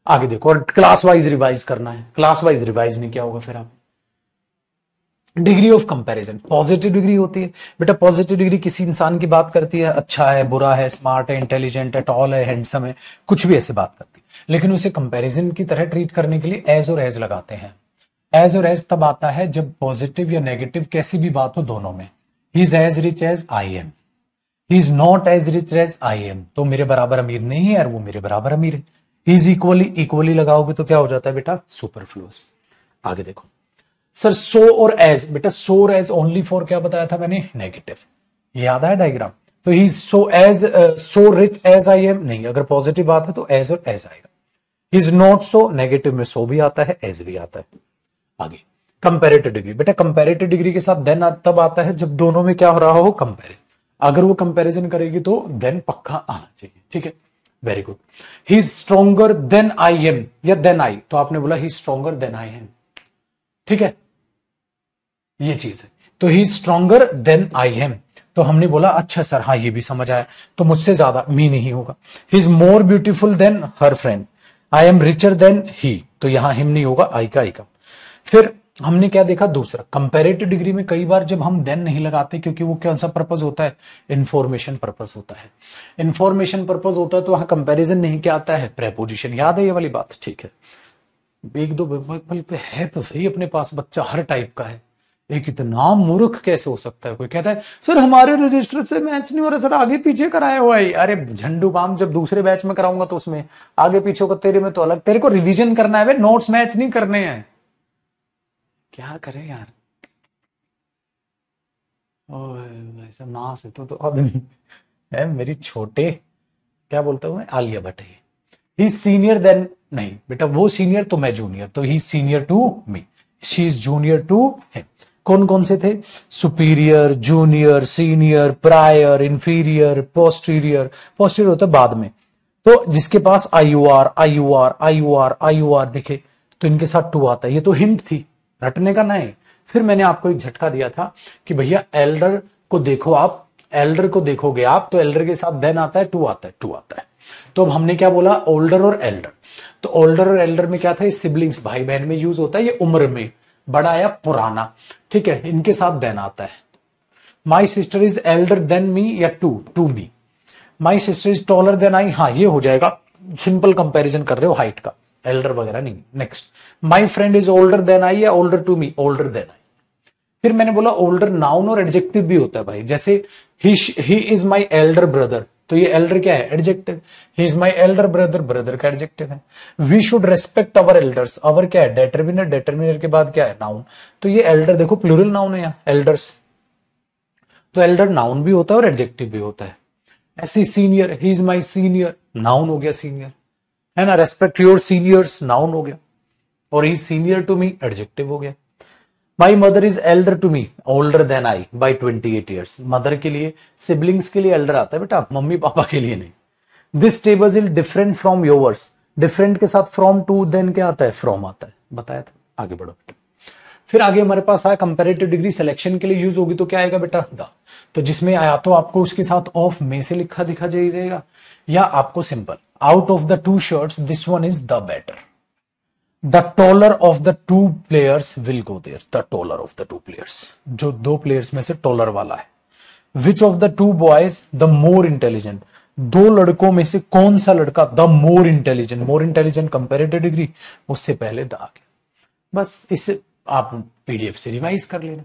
Speaker 1: आगे देखो, और क्लास वाइज रिवाइज करना है, क्लास वाइज रिवाइज नहीं किया होगा फिर आप। Degree of comparison, positive degree होती है बेटा, पॉजिटिव डिग्री किसी इंसान की बात करती है, अच्छा है, बुरा है, स्मार्ट है, इंटेलिजेंट है, टॉल है, हैंडसम है, कुछ भी ऐसे बात करती है, लेकिन उसे कंपैरिजन की तरह ट्रीट करने के लिए एज और एज लगाते हैं। एज और एज तब आता है जब पॉजिटिव या नेगेटिव कैसी भी बात हो दोनों में। He is as rich as I am, he is not as rich as I am, तो मेरे बराबर अमीर नहीं है यार, वो मेरे बराबर अमीर है। ही इज इक्वली, इक्वली लगाओगे तो क्या हो जाता है बेटा, सुपरफ्लुअस। आगे देखो सर, सो और एज, बेटा सो और एज ओनली फॉर क्या बताया था मैंने, नेगेटिव, याद आया डायग्राम। तो he so as, so rich as I am नहीं, अगर पॉजिटिव बात है तो एज और एज आएगा। ही इज नॉट सो, नेगेटिव में सो भी आता है, एज भी आता है। आगे कंपैरेटिव डिग्री, बेटा कंपैरेटिव डिग्री के साथ देन तब आता है जब दोनों में क्या हो रहा हो, कंपेयर। अगर वो कंपैरिजन करेगी तो देन पक्का आना चाहिए, ठीक है, very good. He is stronger than I am या देन आई, तो आपने बोला he stronger than I am, ठीक है, ये चीज है। तो he stronger than I am, तो हमने बोला अच्छा सर, हाँ ये भी समझ आया, तो मुझसे ज्यादा मी नहीं होगा। He is more beautiful than her friend, I am richer than he, तो यहां हिम नहीं होगा, आई का। फिर हमने क्या देखा, दूसरा कंपैरेटिव डिग्री में कई बार जब हम देन नहीं लगाते, क्योंकि वो कौन सा पर्पस होता है, इंफॉर्मेशन पर्पस होता है। इंफॉर्मेशन पर्पस होता है तो वहां कंपैरिजन नहीं, क्या आता है, प्रेपोजिशन। याद है ये वाली बात, ठीक है। एक दो पल पे है तो सही, अपने पास बच्चा हर टाइप का है। एक इतना मूर्ख कैसे हो सकता है, कोई कहता है सर हमारे रजिस्टर से मैच नहीं हो रहा सर, आगे पीछे कराया हुआ है। अरे झंडू बाम, जब दूसरे बैच में कराऊंगा तो उसमें आगे पीछे होगा, तेरे में तो अलग, तेरे को रिवीजन करना है, नोट्स मैच नहीं करने हैं। क्या करें यार, ऐसा नास है तो आदमी है मेरी छोटे, क्या बोलता हूं मैं, आलिया भट्ट है। ही सीनियर देन, नहीं बेटा वो सीनियर तो मैं जूनियर, तो he senior to me, she is junior to him. कौन कौन से थे, superior, junior, senior, prior, inferior, posterior. Posterior होता है बाद में, तो जिसके पास आईयूआर आईयूआर आईयूआर आईयूआर दिखे तो इनके साथ टू आता है। ये तो हिंट थी, रटने का नहीं। फिर मैंने आपको एक झटका दिया था कि भैया एल्डर को देखो आप, एल्डर को देखोगे आप तो एल्डर के साथ देन आता है, टू आता है, टू आता है। तो अब हमने क्या बोला, ओल्डर और एल्डर। तो ओल्डर और एल्डर में क्या था, ये सिबलिंग्स, भाई बहन में यूज होता है, ये उम्र में बड़ा या पुराना, ठीक है, इनके साथ देन आता है। My sister is elder than me या to me. My sister is taller than I, हाँ ये हो जाएगा, सिंपल कंपैरिजन कर रहे हो हाइट का, एल्डर वगैरह नहीं। Next, my friend is older than I या older to me, older than I. फिर मैंने बोला ओल्डर नाउन और एडजेक्टिव भी होता है भाई, जैसे he is my elder brother, तो ये एल्डर क्या है, adjective. He is my elder brother, brother का एडजेक्टिव है। We should respect our elders, our क्या है, डेटरमिनर, डेटरमिनर के बाद क्या है, नाउन। तो ये एल्डर देखो प्लूरल नाउन है यहाँ, एल्डर्स, तो एल्डर नाउन भी होता है और एडजेक्टिव भी होता है। ऐसे senior, he is my senior, noun हो गया सीनियर, है ना। रेस्पेक्ट योर सीनियर्स, नाउन हो गया, और he senior to me, adjective हो गया। My mother is elder to me, older than I by 28 years. Mother के लिए, सिबलिंग्स के लिए एल्डर आता है बेटा, मम्मी पापा के लिए नहीं। This table is different from yours, different के साथ फ्रॉम टू देन क्या आता है, फ्रॉम आता है, बताया था। आगे बढ़ो बेटा। फिर आगे हमारे पास आया कंपैरेटिव डिग्री सिलेक्शन के लिए यूज होगी, तो क्या आएगा बेटा, द। तो जिसमें आया तो आपको उसके साथ ऑफ में से लिखा दिखा जाएगा, या आपको simple, out of the two shirts this one is the better, the taller of the two players will go there, the taller of the two players, जो दो प्लेयर्स में से टॉलर वाला है। Which of the two boys the more intelligent, दो लड़कों में से कौन सा लड़का the more intelligent, more intelligent comparative degree, उससे पहले द आ गया। बस इसे आप पीडीएफ से रिवाइज कर लेना,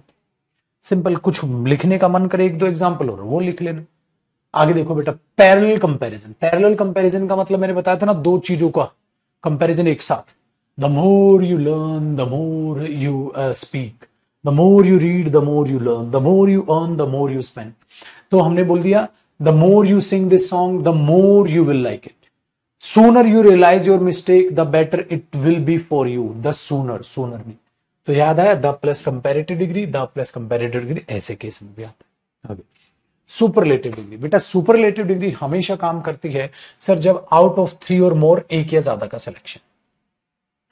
Speaker 1: सिंपल। कुछ लिखने का मन करे, एक दो एग्जाम्पल और वो लिख लेना। आगे देखो बेटा, पैरेलल कंपैरिजन। पैरेलल कंपैरिजन का मतलब मैंने बताया था ना, दो चीजों का कंपैरिजन एक साथ। The more you learn the more you speak, the more you read the more you learn, the more you earn the more you spend. तो हमने बोल दिया the more you sing this song the more you will like it, sooner you realise your mistake the better it will be for you, the sooner, sooner में। तो याद आया, the plus comparative degree, the plus comparative degree, ऐसे केस में भी आता है। आगे सुपरलेटिव डिग्री। बेटा सुपरलेटिव डिग्री हमेशा काम करती है सर जब आउट ऑफ 3 और मोर, एक या ज्यादा का सिलेक्शन,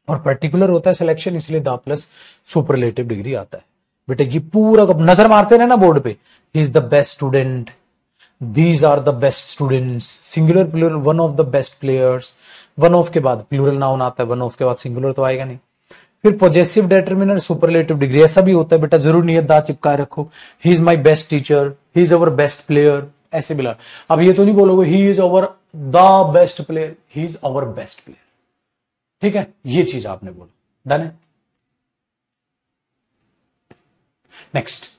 Speaker 1: और पर्टिकुलर होता है सिलेक्शन, इसलिए द प्लस सुपरलेटिव डिग्री आता है। बेटा ये पूरा नजर मारते रहे ना बोर्ड पे, he is the best student, these are the best students, singular plural, one of the best players, one of के बाद प्लूरल नाउन आता है, वन ऑफ के बाद सिंगुलर तो आएगा नहीं। फिर पॉजेसिव डेटरमिनर सुपरलेटिव डिग्री, ऐसा भी होता है बेटा, जरूर नहीं है दा चिपकाए रखो। He is my best teacher, he is our best player, ऐसे मिला। अब ये तो नहीं बोलोगे he is our the best player, he is our best player, ठीक है, ये चीज आपने बोला, डन है। Next,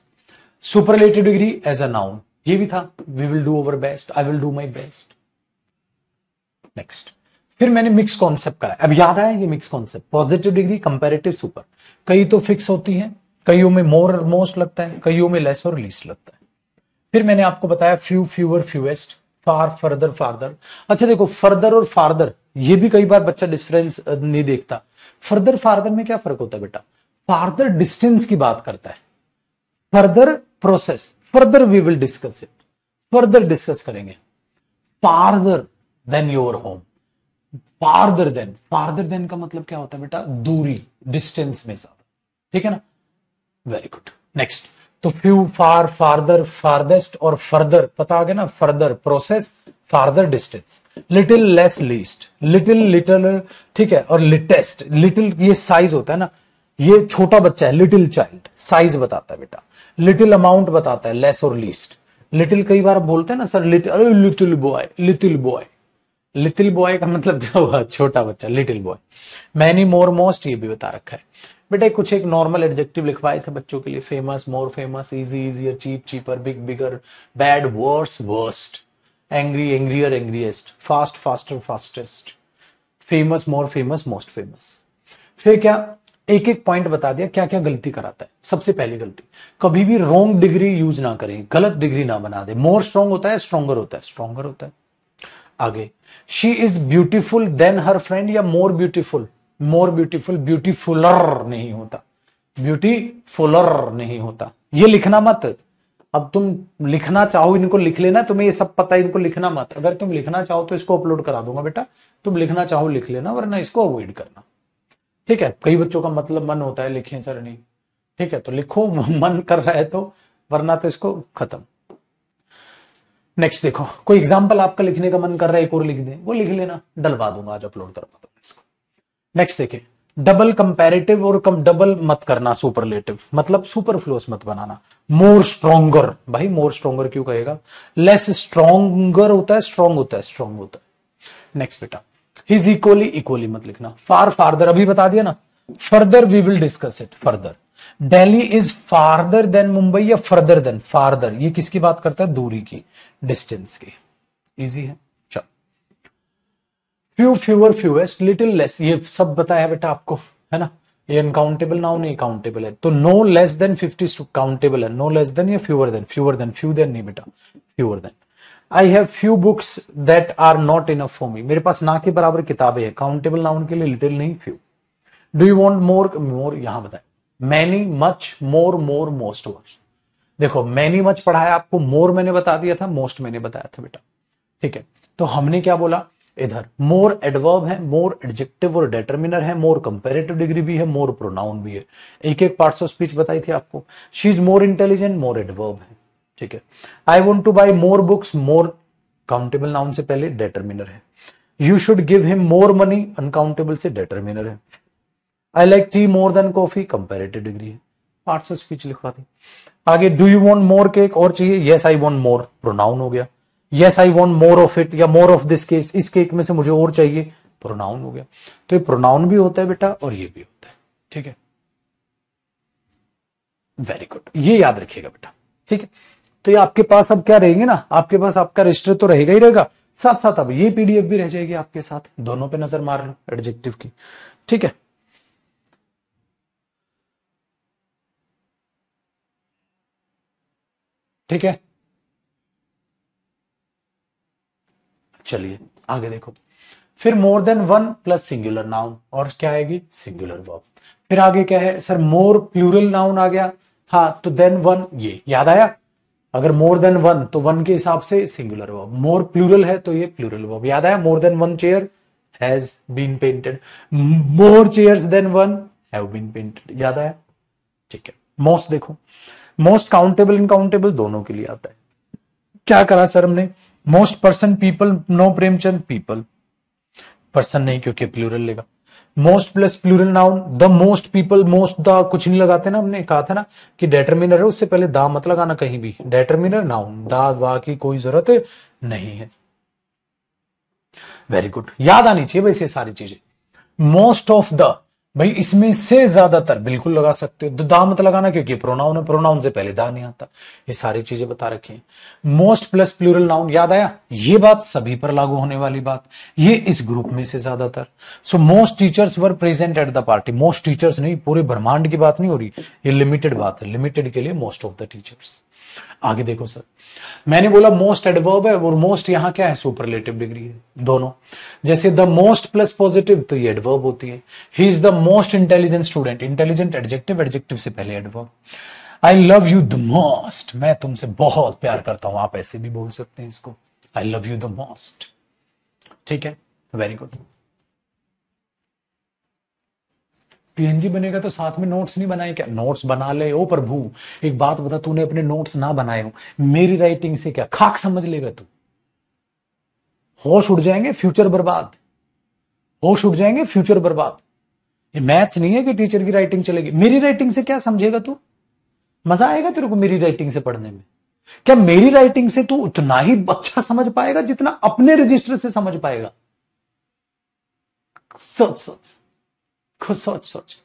Speaker 1: superlative degree as a noun, ये भी था, we will do our best, I will do my best. Next, फिर मैंने मिक्स कॉन्सेप्ट करा, अब याद आया ये mix concept, positive degree, comparative, super. कई तो फिक्स होती हैं, कईयों में मोर और मोस्ट लगता है, कईयों में लेस और लीस्ट लगता है। फिर मैंने आपको बताया फ्यू, फ्यूअर, फ्यूएस्ट, फार, फर्दर, फार्दर। अच्छा देखो, फर्दर और फार्दर, ये भी कई बार बच्चा डिफरेंस नहीं देखता। फर्दर फार्दर में क्या फर्क होता है बेटा, फार्दर डिस्टेंस की बात करता है, further process, further we will discuss it, further discuss करेंगे। Farther than your home, farther than का मतलब क्या होता है बेटा, दूरी, डिस्टेंस में ज्यादा, ठीक है ना। Very good. नेक्स्ट, तो फ्यू, फार, फार्दर, फारदेस्ट और फर्दर पता आ गया ना, further process, farther distance, little, less, least, little, little, ठीक है, और लिटेस्ट, लिटिल ये साइज होता है ना, ये छोटा बच्चा है, लिटिल चाइल्ड, साइज बताता है बेटा, लिटिल अमाउंट बताता है, लेस और लीस्ट, लिटिल कई बार बोलते हैं ना सर, लिटिल, अरे little boy, little boy, little boy का मतलब क्या हुआ, छोटा बच्चा, लिटिल बॉय। मैनी, मोर, मोस्ट ये भी बता रखा है बेटा। कुछ एक नॉर्मल एडजेक्टिव लिखवाए थे बच्चों के लिए, famous, more famous, easy easier, cheap cheaper, big bigger, bad worse worst, angry angrier angriest, fast faster fastest, famous more famous most famous. फिर क्या, एक एक पॉइंट बता दिया क्या क्या गलती कराता है। सबसे पहली गलती, कभी भी रॉन्ग डिग्री यूज ना करें, गलत डिग्री ना बना दे। मोर स्ट्रॉन्ग होता है, स्ट्रॉन्गर होता है, स्ट्रॉन्गर होता है। आगे, she is beautiful than her friend या मोर ब्यूटीफुल, मोर ब्यूटीफुल, ब्यूटीफुलर नहीं होता, ब्यूटीफुलर नहीं होता। ये लिखना मत, अब तुम लिखना चाहो इनको लिख लेना, तुम्हें ये सब पता है, इनको लिखना मत। अगर तुम लिखना चाहो तो इसको अपलोड करा दूंगा बेटा, तुम लिखना चाहो लिख लेना, वरना इसको अवॉइड करना, ठीक है। कई बच्चों का मतलब मन होता है लिखें सर नहीं, ठीक है, तो लिखो मन कर रहा है तो, वरना तो इसको खत्म। नेक्स्ट देखो, कोई एग्जांपल आपका लिखने का मन कर रहा है, एक और लिख दें, वो लिख लेना, डलवा दूंगा, आज अपलोड करवा दूंगा इसको। नेक्स्ट देखिए, डबल कंपैरेटिव और डबल मत करना, सुपरलेटिव मतलब सुपरफ्लुअस मत बनाना। मोर स्ट्रॉन्गर, भाई मोर स्ट्रॉन्गर क्यों कहेगा, लेस स्ट्रॉन्गर होता है, स्ट्रॉन्ग होता है, स्ट्रॉन्ग होता है। नेक्स्ट बेटा, हिज इक्वली, इक्वली मत लिखना। फार, फार्दर अभी बता दिया ना, further we will discuss it further. Delhi is farther than Mumbai या फर्दर देन, फार्दर ये किसकी बात करता है, दूरी की, डिस्टेंस की, इजी है। चलो, few, fewer, fewest, little, less, ये सब बताया है बेटा आपको, है ना। ये अनकाउंटेबल नाउन नहीं काउंटेबल है, तो नो लेस देन 50 काउंटेबल है, नो लेस देन या fewer than, fewer than, few than नहीं बेटा, fewer than. I have few books that are not enough for me, मेरे पास ना के बराबर किताबें हैं, काउंटेबल नाउन के लिए लिटिल नहीं few. Do you want more, more यहां बताए, many, much, more, more, most worse. देखो मैनी मच पढ़ाया आपको, मोर मैंने बता दिया था, मोस्ट मैंने बताया था बेटा, ठीक है। तो हमने क्या बोला इधर, मोर एडवर्ब है, मोर एडजेक्टिव और डिटरमिनर है, मोर कंपैरेटिव डिग्री भी है, मोर प्रोनाउन भी है। एक एक पार्ट्स ऑफ स्पीच बताई थी आपको। She is more intelligent, more adverb है, ठीक है। I want two by more books, more countable noun से पहले डिटरमिनर है। You should give him more money, uncountable से डिटरमिनर है। I like T more than coffee, comparative degree है, पार्ट्स ऑफ स्पीच लिखवा दी। आगे, do you want more cake, और चाहिए, yes I want more, pronoun हो गया। Yes I want more of it या मोर ऑफ दिस केक, इस केक में से मुझे और चाहिए, प्रोनाउन हो गया। तो ये प्रोनाउन भी होता है बेटा और ये भी होता है, ठीक है। वेरी गुड, ये याद रखिएगा बेटा, ठीक है। तो ये आपके पास अब क्या रहेंगे ना, आपके पास आपका रजिस्टर तो रहेगा ही रहेगा, साथ साथ अब ये पीडीएफ भी रह जाएगी आपके साथ, दोनों पे नजर मार लो एडजेक्टिव की, ठीक है। ठीक है, चलिए आगे देखो। फिर मोर than one plus singular noun, और क्या आएगी, सिंगुलर वर्ब। फिर आगे क्या है सर, मोर प्लूरल नाउन आ गया, हाँ तो देन वन, ये याद आया। अगर मोर देन वन तो वन के हिसाब से सिंगुलर वर्ब, मोर प्लूरल है तो ये प्लूरल वर्ब, याद आया। More than one chair has been painted, more chairs than one have been painted, याद आया, ठीक है। मोस्ट देखो, मोस्ट काउंटेबल इनकाउंटेबल दोनों के लिए आता है। क्या करा सर हमने, most person people, no Premchand people, person नहीं क्योंकि प्लूरल लेगा। Most plus plural noun, the most people, most द कुछ नहीं लगाते ना, हमने कहा था ना कि डेटरमिनर है, उससे पहले दा मत लगाना कहीं भी, डेटरमिनर नाउन, दा वा की कोई जरूरत नहीं है। वेरी गुड, याद आनी चाहिए वैसे सारी चीजें। मोस्ट ऑफ द, भाई इसमें से ज्यादातर बिल्कुल लगा सकते हो, दा मत लगाना क्योंकि प्रोनाउन है, प्रोनाउन से पहले दा नहीं आता, ये सारी चीजें बता रखी हैं। मोस्ट प्लस प्लूरल नाउन, याद आया, ये बात सभी पर लागू होने वाली बात, ये इस ग्रुप में से ज्यादातर। So most teachers were present at the party, most teachers नहीं, पूरे ब्रह्मांड की बात नहीं हो रही, ये लिमिटेड बात है, लिमिटेड के लिए मोस्ट ऑफ द टीचर्स। आगे देखो सर, मैंने बोला मोस्ट एडवर्ब है और मोस्ट यहां क्या है, सुपरलेटिव डिग्री है दोनों। जैसे द मोस्ट प्लस पॉजिटिव तो ये एडवर्ब होती है। He is the most intelligent student, intelligent adjective, adjective से पहले adverb. I love you the most, मैं तुमसे बहुत प्यार करता हूं, आप ऐसे भी बोल सकते हैं इसको, I love you the most. ठीक है, वेरी गुड। पीएनजी बनेगा तो साथ में नोट्स नहीं बनाए क्या? नोट्स बना ले। ओ प्रभु, एक बात बता, तूने अपने नोट्स ना बनाए हो, मेरी राइटिंग से क्या खाक समझ लेगा तू? होश उड़ जाएंगे, फ्यूचर बर्बाद, होश उड़ जाएंगे, फ्यूचर बर्बाद। ये मैथ्स नहीं है कि टीचर की राइटिंग चलेगी। मेरी राइटिंग से क्या समझेगा तू? मजा आएगा तेरे को मेरी राइटिंग से पढ़ने में? क्या मेरी राइटिंग से तू उतना ही अच्छा समझ पाएगा जितना अपने रजिस्टर से समझ पाएगा? सोच सोच, खुद सोच सोच,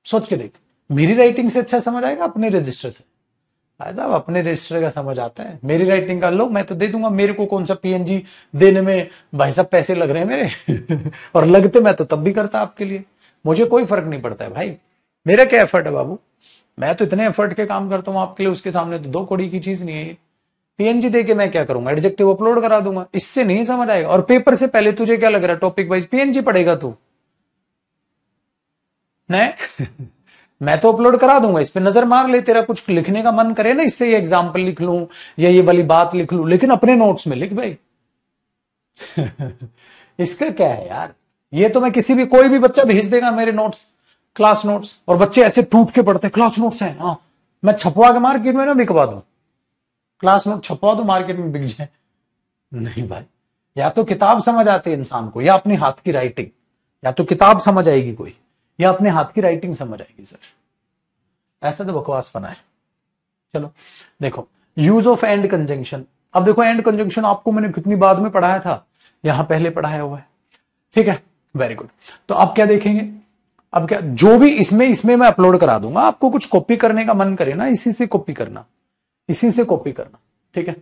Speaker 1: सोच के देख, मेरी राइटिंग से अच्छा समझ आएगा अपने रजिस्टर से? भाई साहब, अपने रजिस्टर का समझ आता है, मेरी राइटिंग का लो, मैं तो दे दूंगा। मेरे को कौन सा पीएनजी देने में भाई साहब पैसे लग रहे हैं मेरे और लगते मैं तो तब भी करता आपके लिए, मुझे कोई फर्क नहीं पड़ता है भाई। मेरा क्या एफर्ट है बाबू, मैं तो इतने एफर्ट के काम करता हूं आपके लिए, उसके सामने तो 2 कौड़ी की चीज नहीं है ये। पीएनजी दे के मैं क्या करूंगा? एडजेक्टिव अपलोड करा दूंगा, इससे नहीं समझ आएगा। और पेपर से पहले तुझे क्या लग रहा है, टॉपिक वाइज पीएनजी पढ़ेगा तू? नहीं मैं तो अपलोड करा दूंगा, इस पे नजर मार ले, तेरा कुछ लिखने का मन करे ना, इससे ये एग्जाम्पल लिख लूं या ये वाली बात लिख लूं, लेकिन अपने नोट्स में लिख भाई इसका क्या है यार? ये तो मैं किसी भी, कोई भी बच्चा भेज देगा मेरे नोट्स, क्लास नोट्स, और बच्चे ऐसे टूट के पढ़ते क्लास नोट्स हैं, हाँ मैं छपवा के मार्केट में ना बिकवा दूं, क्लास नोट छपवा दूं मार्केट में बिक जाए। नहीं भाई, या तो किताब समझ आती है इंसान को, या अपने हाथ की राइटिंग, या तो किताब समझ आएगी कोई, या अपने हाथ की राइटिंग समझ आएगी सर। ऐसा तो बकवास बना है। चलो देखो, यूज ऑफ एंड कंजंक्शन। अब देखो, एंड कंजंक्शन आपको मैंने कितनी बाद में पढ़ाया था, यहां पहले पढ़ाया हुआ है। ठीक है, वेरी गुड। तो अब क्या देखेंगे, अब क्या, जो भी इसमें इसमें मैं अपलोड करा दूंगा, आपको कुछ कॉपी करने का मन करे ना, इसी से कॉपी करना, इसी से कॉपी करना। ठीक है,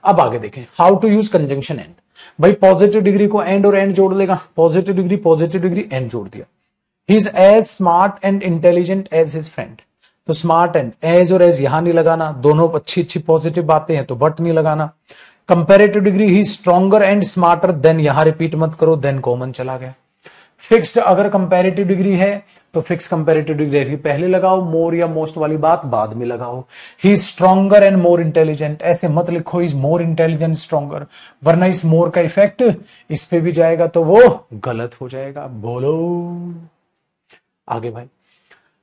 Speaker 1: अब आगे देखें, how to use conjunction and. भाई पॉजिटिव डिग्री को एंड और एंड जोड़ लेगा, पॉजिटिव डिग्री एंड जोड़ दिया। He is as smart and intelligent as his friend, तो स्मार्ट एंड, एज और एज यहां नहीं लगाना, दोनों अच्छी अच्छी पॉजिटिव बातें हैं तो बट नहीं लगाना। Comparative degree, he stronger and smarter then, यहां रिपीट मत करो, देन कॉमन चला गया। फिक्स्ड, अगर कंपेरेटिव डिग्री है तो फिक्स कंपेरेटिव डिग्री पहले लगाओ, मोर या मोस्ट वाली बात बाद में लगाओ। ही स्ट्रॉन्गर एंड मोर इंटेलिजेंट, ऐसे मत लिखो इज मोर इंटेलिजेंट स्ट्रॉन्गर, वरना इस मोर का इफेक्ट इस पे भी जाएगा तो वो गलत हो जाएगा। बोलो आगे भाई।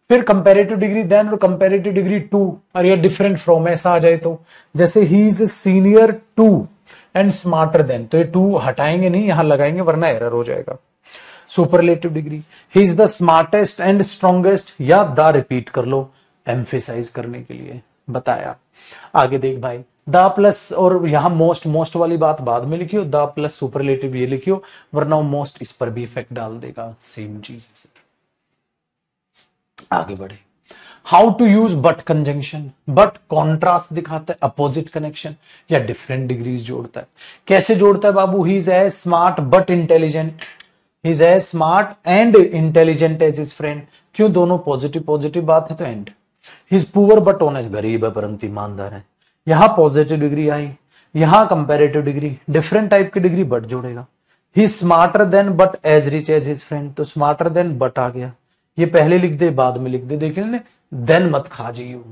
Speaker 1: फिर कंपेरेटिव डिग्री देन और कंपेरेटिव डिग्री टू, और ये डिफरेंट फ्रॉम ऐसा आ जाए तो, जैसे he is senior to and smarter than, तो ये टू हटाएंगे नहीं, यहां लगाएंगे वरना एरर हो जाएगा। Superlative degree, he is the smartest and strongest, या द रिपीट कर लो एम्फेसाइज करने के लिए, बताया। आगे देख भाई, द प्लस, और यहां मोस्ट, मोस्ट वाली बात बाद में लिखियो, द प्लस सुपरलेटिव ये लिखियो, वरना मोस्ट इस पर भी इफेक्ट डाल देगा, सेम चीज है। आगे बढ़े, how to use but conjunction. But contrast दिखाता है, अपोजिट कनेक्शन या डिफरेंट डिग्रीज जोड़ता है। कैसे जोड़ता है बाबू? He is as smart but intelligent, he is as smart and intelligent as his friend, क्यों? दोनों पॉजिटिव पॉजिटिव बात है तो and. He is poor but honest, गरीब है परंतु ईमानदार है, यहां पॉजिटिव डिग्री आई, यहां कंपेरेटिव डिग्री, डिफरेंट टाइप की डिग्री बट जोड़ेगा। He smarter than but as rich as his friend, तो स्मार्टर देन बट आ गया, ये पहले लिख दे बाद में लिख दे, देखिए ना, देन मत खा जाइयो।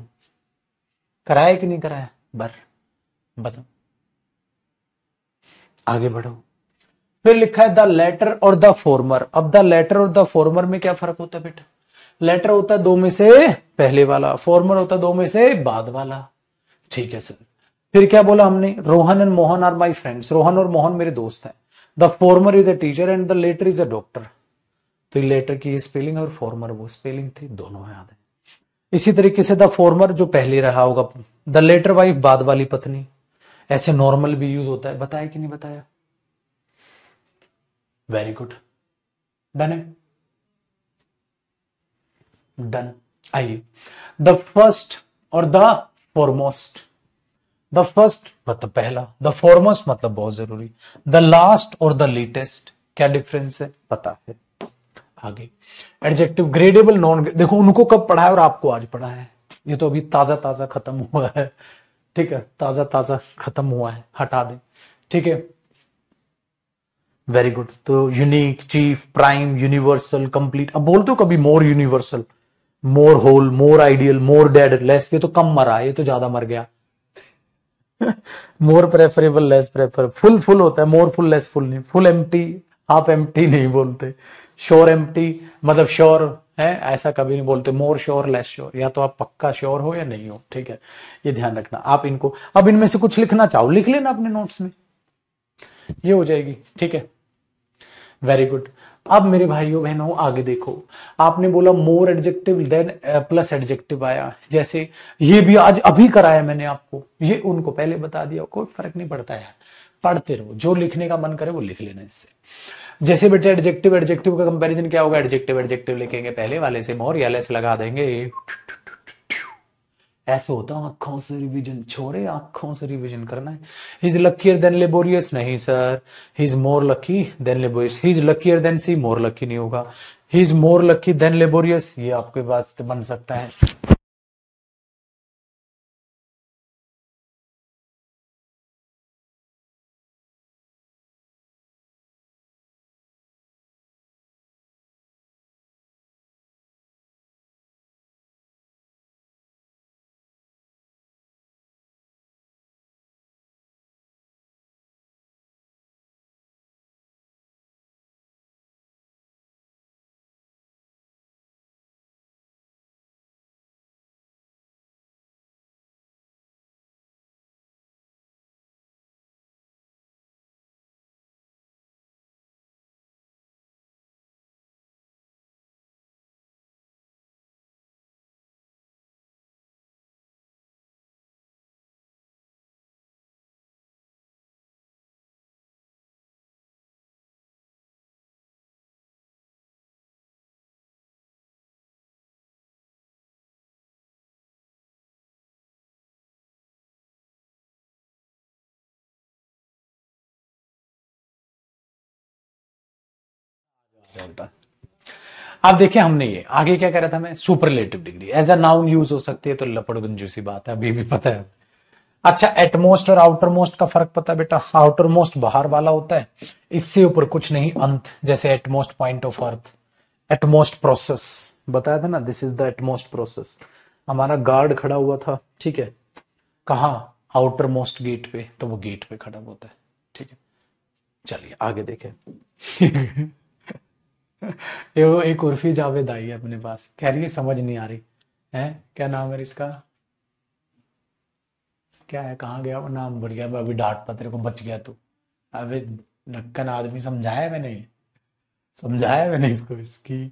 Speaker 1: कराया कि नहीं कराया बर, बताओ। आगे बढ़ो, फिर लिखा है द लेटर और द फॉर्मर। अब द लेटर और द फॉर्मर में क्या फर्क होता है बेटा? लेटर होता है दो में से पहले वाला, फॉर्मर होता है दो में से बाद वाला। ठीक है सर। फिर क्या बोला हमने? Rohan and Mohan are my friends, Rohan और मोहन मेरे दोस्त हैं। The former is a teacher and the latter is a doctor, तो लेटर की स्पेलिंग और फॉर्मर वो स्पेलिंग थी, दोनों याद है। इसी तरीके से द फॉर्मर जो पहले रहा होगा, द लेटर वाइफ बाद वाली पत्नी, ऐसे नॉर्मल भी यूज होता है, बताया कि नहीं बताया? वेरी गुड, डन है, डन। आइए, द फर्स्ट और द फॉरमोस्ट। द फर्स्ट मतलब पहला, द फॉरमोस्ट मतलब बहुत जरूरी, द लास्ट और द लेटेस्ट, क्या डिफरेंस है पता है? आगे एडजेक्टिव, ग्रेडेबल नॉन, देखो उनको कब पढ़ा है और आपको आज पढ़ा है, ये तो अभी ताजा ताजा खत्म हुआ है। ठीक है, ताजा ताजा खत्म हुआ है, हटा दे। ठीक है, वेरी गुड। तो unique, chief, prime, universal, complete. अब बोलते हो कभी मोर यूनिवर्सल, मोर होल, मोर आइडियल, मोर डेड, लेस, ये तो कम मरा, ये तो ज्यादा मर गया। मोर preferable, less prefer, full full होता है, मोर फुल लेस फुल नहीं, फुल एम्प्टी, हाफ एम्प्टी नहीं बोलते, श्योर एम्प्टी मतलब श्योर है ऐसा कभी नहीं बोलते, मोर श्योर लेस श्योर, या तो आप पक्का श्योर हो या नहीं हो, ठीक है, ये ध्यान रखना। आप इनको अब इनमें से कुछ लिखना चाहो लिख लेना अपने नोट्स में, ये हो जाएगी, ठीक है, वेरी गुड। अब मेरे भाइयों बहनों आगे देखो, आपने बोला मोर एडजेक्टिव देन प्लस एडजेक्टिव आया, जैसे ये भी आज अभी कराया मैंने आपको, ये उनको पहले बता दिया, कोई फर्क नहीं पड़ता है, पढ़ते रहो, जो लिखने का मन करे वो लिख लेना इससे। जैसे बेटे एडजेक्टिव एडजेक्टिव का कंपैरिजन क्या होगा, एडजेक्टिव एडजेक्टिव लिखेंगे पहले वाले से मोर या लेस लगा देंगे, ऐसे होता है, आंखों से रिवीजन छोड़े, आंखों से रिवीजन करना है। He is luckier than laborious, नहीं sir, he is more lucky than laborious, he is luckier than see, more lucky नहीं होगा, he is more lucky than laborious, ये आपके पास बन सकता है। अब देखिए हमने ये आगे क्या करा था, मैं superlative degree as a noun use हो सकती है, तो लपड़गंजू सी बात है, अभी भी पता है। अच्छा, एटमोस्ट और आउटर मोस्ट का फर्क पता है बेटा, आउटर मोस्ट बाहर वाला होता है, इससे ऊपर कुछ नहीं, अंत, जैसे utmost point of earth, utmost process बताया था ना, this is the utmost process. हमारा गार्ड खड़ा हुआ था, ठीक है, कहा, आउटर मोस्ट गेट पे, तो वो गेट पे खड़ा होता है, ठीक है। चलिए आगे देखें। ये वो एक उर्फी जावेद आई है अपने पास, कह रही है समझ नहीं आ रही है, क्या नाम है इसका, क्या है, कहाँ गया वो नाम, बढ़ गया, मैं अभी डांटता तेरे को, बच गया तू, अबे ढक्कन आदमी, समझाया मैंने इसको, इसकी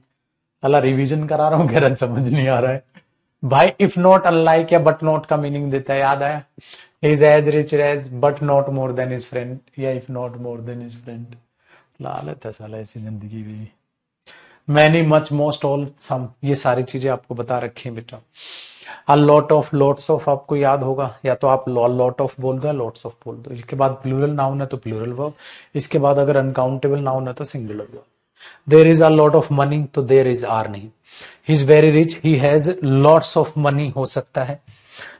Speaker 1: अला रिवीजन करा रहा हूँ, कह रहा समझ नहीं आ रहा है भाई। इफ नॉट अनलाइक या बट नॉट का मीनिंग देता है, याद आया, is as rich as but not more than his friend, या if not more than his friend, लालत है साला ऐसी जिंदगी भी। Many, much, most, all, some, ये सारी चीजें आपको बता रखी हैं बेटा। A lot of, lots of आपको याद होगा, या तो आप लॉट ऑफ बोल दो या लॉट्स ऑफ बोल दो, इसके बाद प्लूरल नाउन है तो प्लूरल वर्ब, इसके बाद अगर अनकाउंटेबल नाउन है तो singular verb. There is a lot of money, तो देयर इज आर नहीं, he is very rich, he has lots of money हो सकता है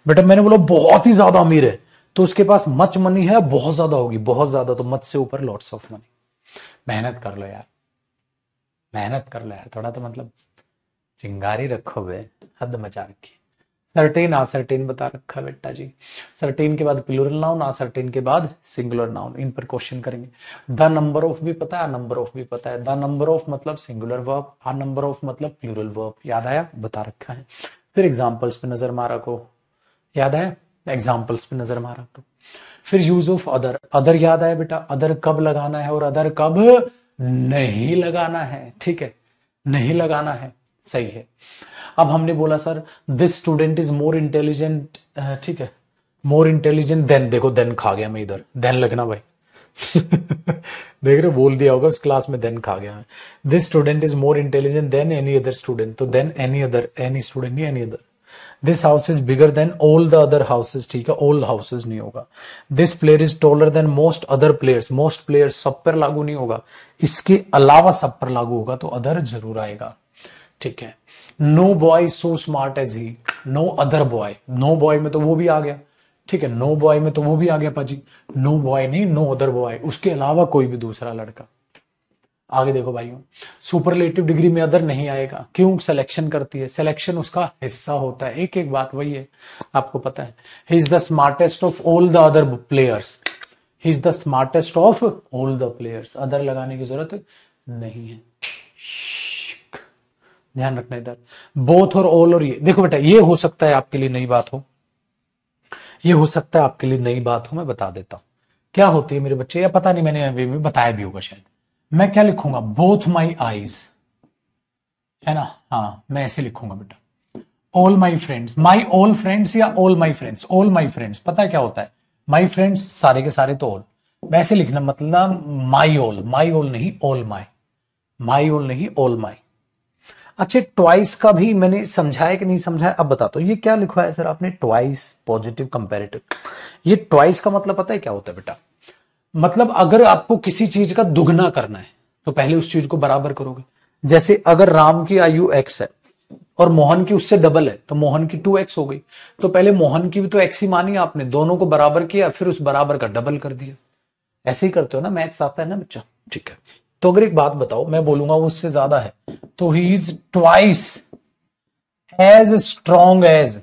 Speaker 1: बेटा। मैंने बोला बहुत ही ज्यादा अमीर है, तो उसके पास मच मनी है, बहुत ज्यादा होगी, बहुत ज्यादा, तो मच से ऊपर लॉट्स ऑफ मनी। मेहनत कर लो यार, मेहनत कर लो यार थोड़ा, तो मतलब चिंगारी रखो बे, हद मचा रखी। सर्टेन, असर्टेन बता रखा बेटा जी, सर्टेन के बाद प्लूरल नाउन, असर्टेन के बाद सिंगुलर नाउन, इन पर क्वेश्चन करेंगे। द नंबर ऑफ भी पता है, नंबर ऑफ भी पता है, द नंबर ऑफ मतलब singular verb, a number of मतलब प्लूरल वर्ब, याद आया, बता रखा है। फिर एग्जाम्पल्स पे नजर मारा को, याद आया, एग्जाम्पल्स पे नजर मारा को। फिर यूज ऑफ अदर, अदर याद आया बेटा, अदर कब लगाना है और अदर कब नहीं लगाना है, ठीक है, नहीं लगाना है, सही है। अब हमने बोला sir this student is more intelligent, ठीक है, मोर इंटेलिजेंट देन, देखो देन खा गया मैं इधर, देन लगना भाई। देख रहे, बोल दिया होगा उस क्लास में, देन खा गया। This student is more intelligent than any other student, तो than any other, any student नहीं, any other. This house is bigger than all the other houses, ठीक है, ऑल हाउसेज नहीं होगा। This player is taller than most other players, most players सब पर लागू नहीं होगा, इसके अलावा सब पर लागू होगा, तो अदर जरूर आएगा, ठीक है। No boy so smart as he, no other boy, no boy में तो वो भी आ गया, ठीक है, नो बॉय में तो वो भी आ गया पाजी, नो बॉय नहीं, नो अदर बॉय, उसके अलावा कोई भी दूसरा लड़का, आगे देखो भाइयों, सुपरलेटिव डिग्री में अदर नहीं आएगा, क्यों? सिलेक्शन करती है, सिलेक्शन उसका हिस्सा होता है, एक एक बात वही है, आपको पता है। He is the smartest of all the other players, he is the smartest of all the players, other लगाने की जरूरत नहीं है। ध्यान रखना इधर, बोथ और ऑल और ये देखो बेटा, ये हो सकता है आपके लिए नई बात हो, ये हो सकता है आपके लिए नई बात हो, मैं बता देता हूं क्या होती है मेरे बच्चे, या पता नहीं मैंने अभी भी बताया भी होगा शायद। मैं क्या लिखूंगा? बोथ माई आईज, है ना? हाँ, मैं ऐसे लिखूंगा बेटा, all my friends, my all friends या all my friends, all my friends, पता है क्या होता है? माई फ्रेंड्स सारे के सारे तो ऑल, वैसे लिखना, मतलब माई ऑल नहीं ऑल माई, माई ऑल नहीं ऑल माई। अच्छा, ट्वाइस का भी मैंने समझाया कि नहीं समझाया, अब बताता हूं। ये क्या लिखा है सर आपने? Twice positive comparative. ये ट्वाइस का मतलब पता है क्या होता है बेटा? मतलब अगर आपको किसी चीज का दुगना करना है तो पहले उस चीज को बराबर करोगे। जैसे अगर राम की आयु x है और मोहन की उससे डबल है तो मोहन की 2x हो गई, तो पहले मोहन की भी तो x ही मानी आपने, दोनों को बराबर किया, फिर उस बराबर का डबल कर दिया। ऐसे ही करते हो ना, मैथ्स आता है ना बच्चा, ठीक है। तो अगर एक बात बताओ, मैं बोलूंगा वो उससे ज्यादा है, तो he is twice as strong as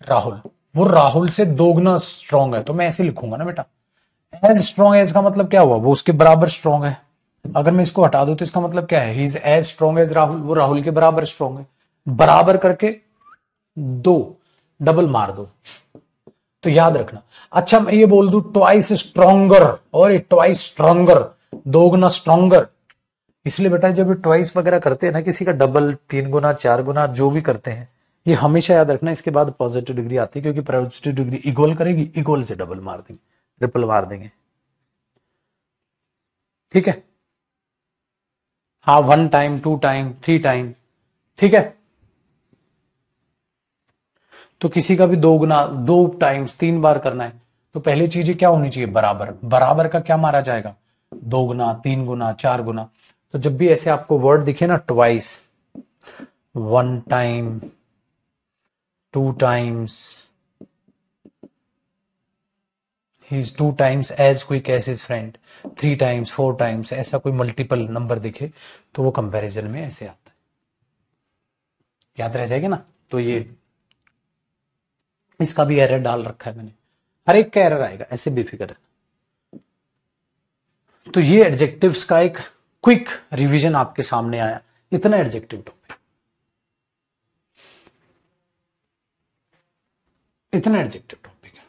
Speaker 1: Rahul, वो राहुल से दोगुना स्ट्रॉन्ग है, तो मैं ऐसे लिखूंगा ना बेटा, एज स्ट्रॉन्ग एज का मतलब क्या हुआ? वो उसके बराबर स्ट्रॉन्ग है। अगर मैं इसको हटा दूं तो इसका मतलब क्या है? He is as strong as Rahul, वो राहुल के बराबर स्ट्रॉन्ग है। बराबर करके दो डबल मार दो, तो याद रखना। अच्छा, मैं ये बोल दूं ट्वाइस स्ट्रॉन्गर और ट्वाइस स्ट्रॉन्गर, दोगुना स्ट्रॉन्गर, इसलिए बेटा जब ट्वाइस वगैरह करते हैं ना किसी का, डबल, 3 गुना, 4 गुना, जो भी करते हैं, ये हमेशा याद रखना, इसके बाद पॉजिटिव डिग्री आती है, क्योंकि पॉजिटिव डिग्री इक्वल करेगी, इक्वल से डबल मार देंगे, ट्रिपल मार देंगे, ठीक है। हाँ, 1 टाइम, 2 टाइम, 3 टाइम, ठीक है। तो किसी का भी 2 गुना, 2 टाइम्स, 3 बार करना है, तो पहले चीज क्या होनी चाहिए? बराबर। बराबर का क्या मारा जाएगा? 2 गुना, 3 गुना, 4 गुना। तो जब भी ऐसे आपको वर्ड दिखे ना, twice, 1 time, 2 times, he is 2 times as quick as his friend, 3 times, 4 times, ऐसा कोई मल्टीपल नंबर दिखे तो वो कंपैरिजन में ऐसे आता है, याद रह जाएगा ना। तो ये इसका भी एरर डाल रखा है मैंने, हर एक का एरर आएगा, ऐसे बेफिक्र है। तो ये एडजेक्टिव्स का एक क्विक रिवीजन आपके सामने आया, इतना एडजेक्टिव टॉपिक, इतना एडजेक्टिव टॉपिक है।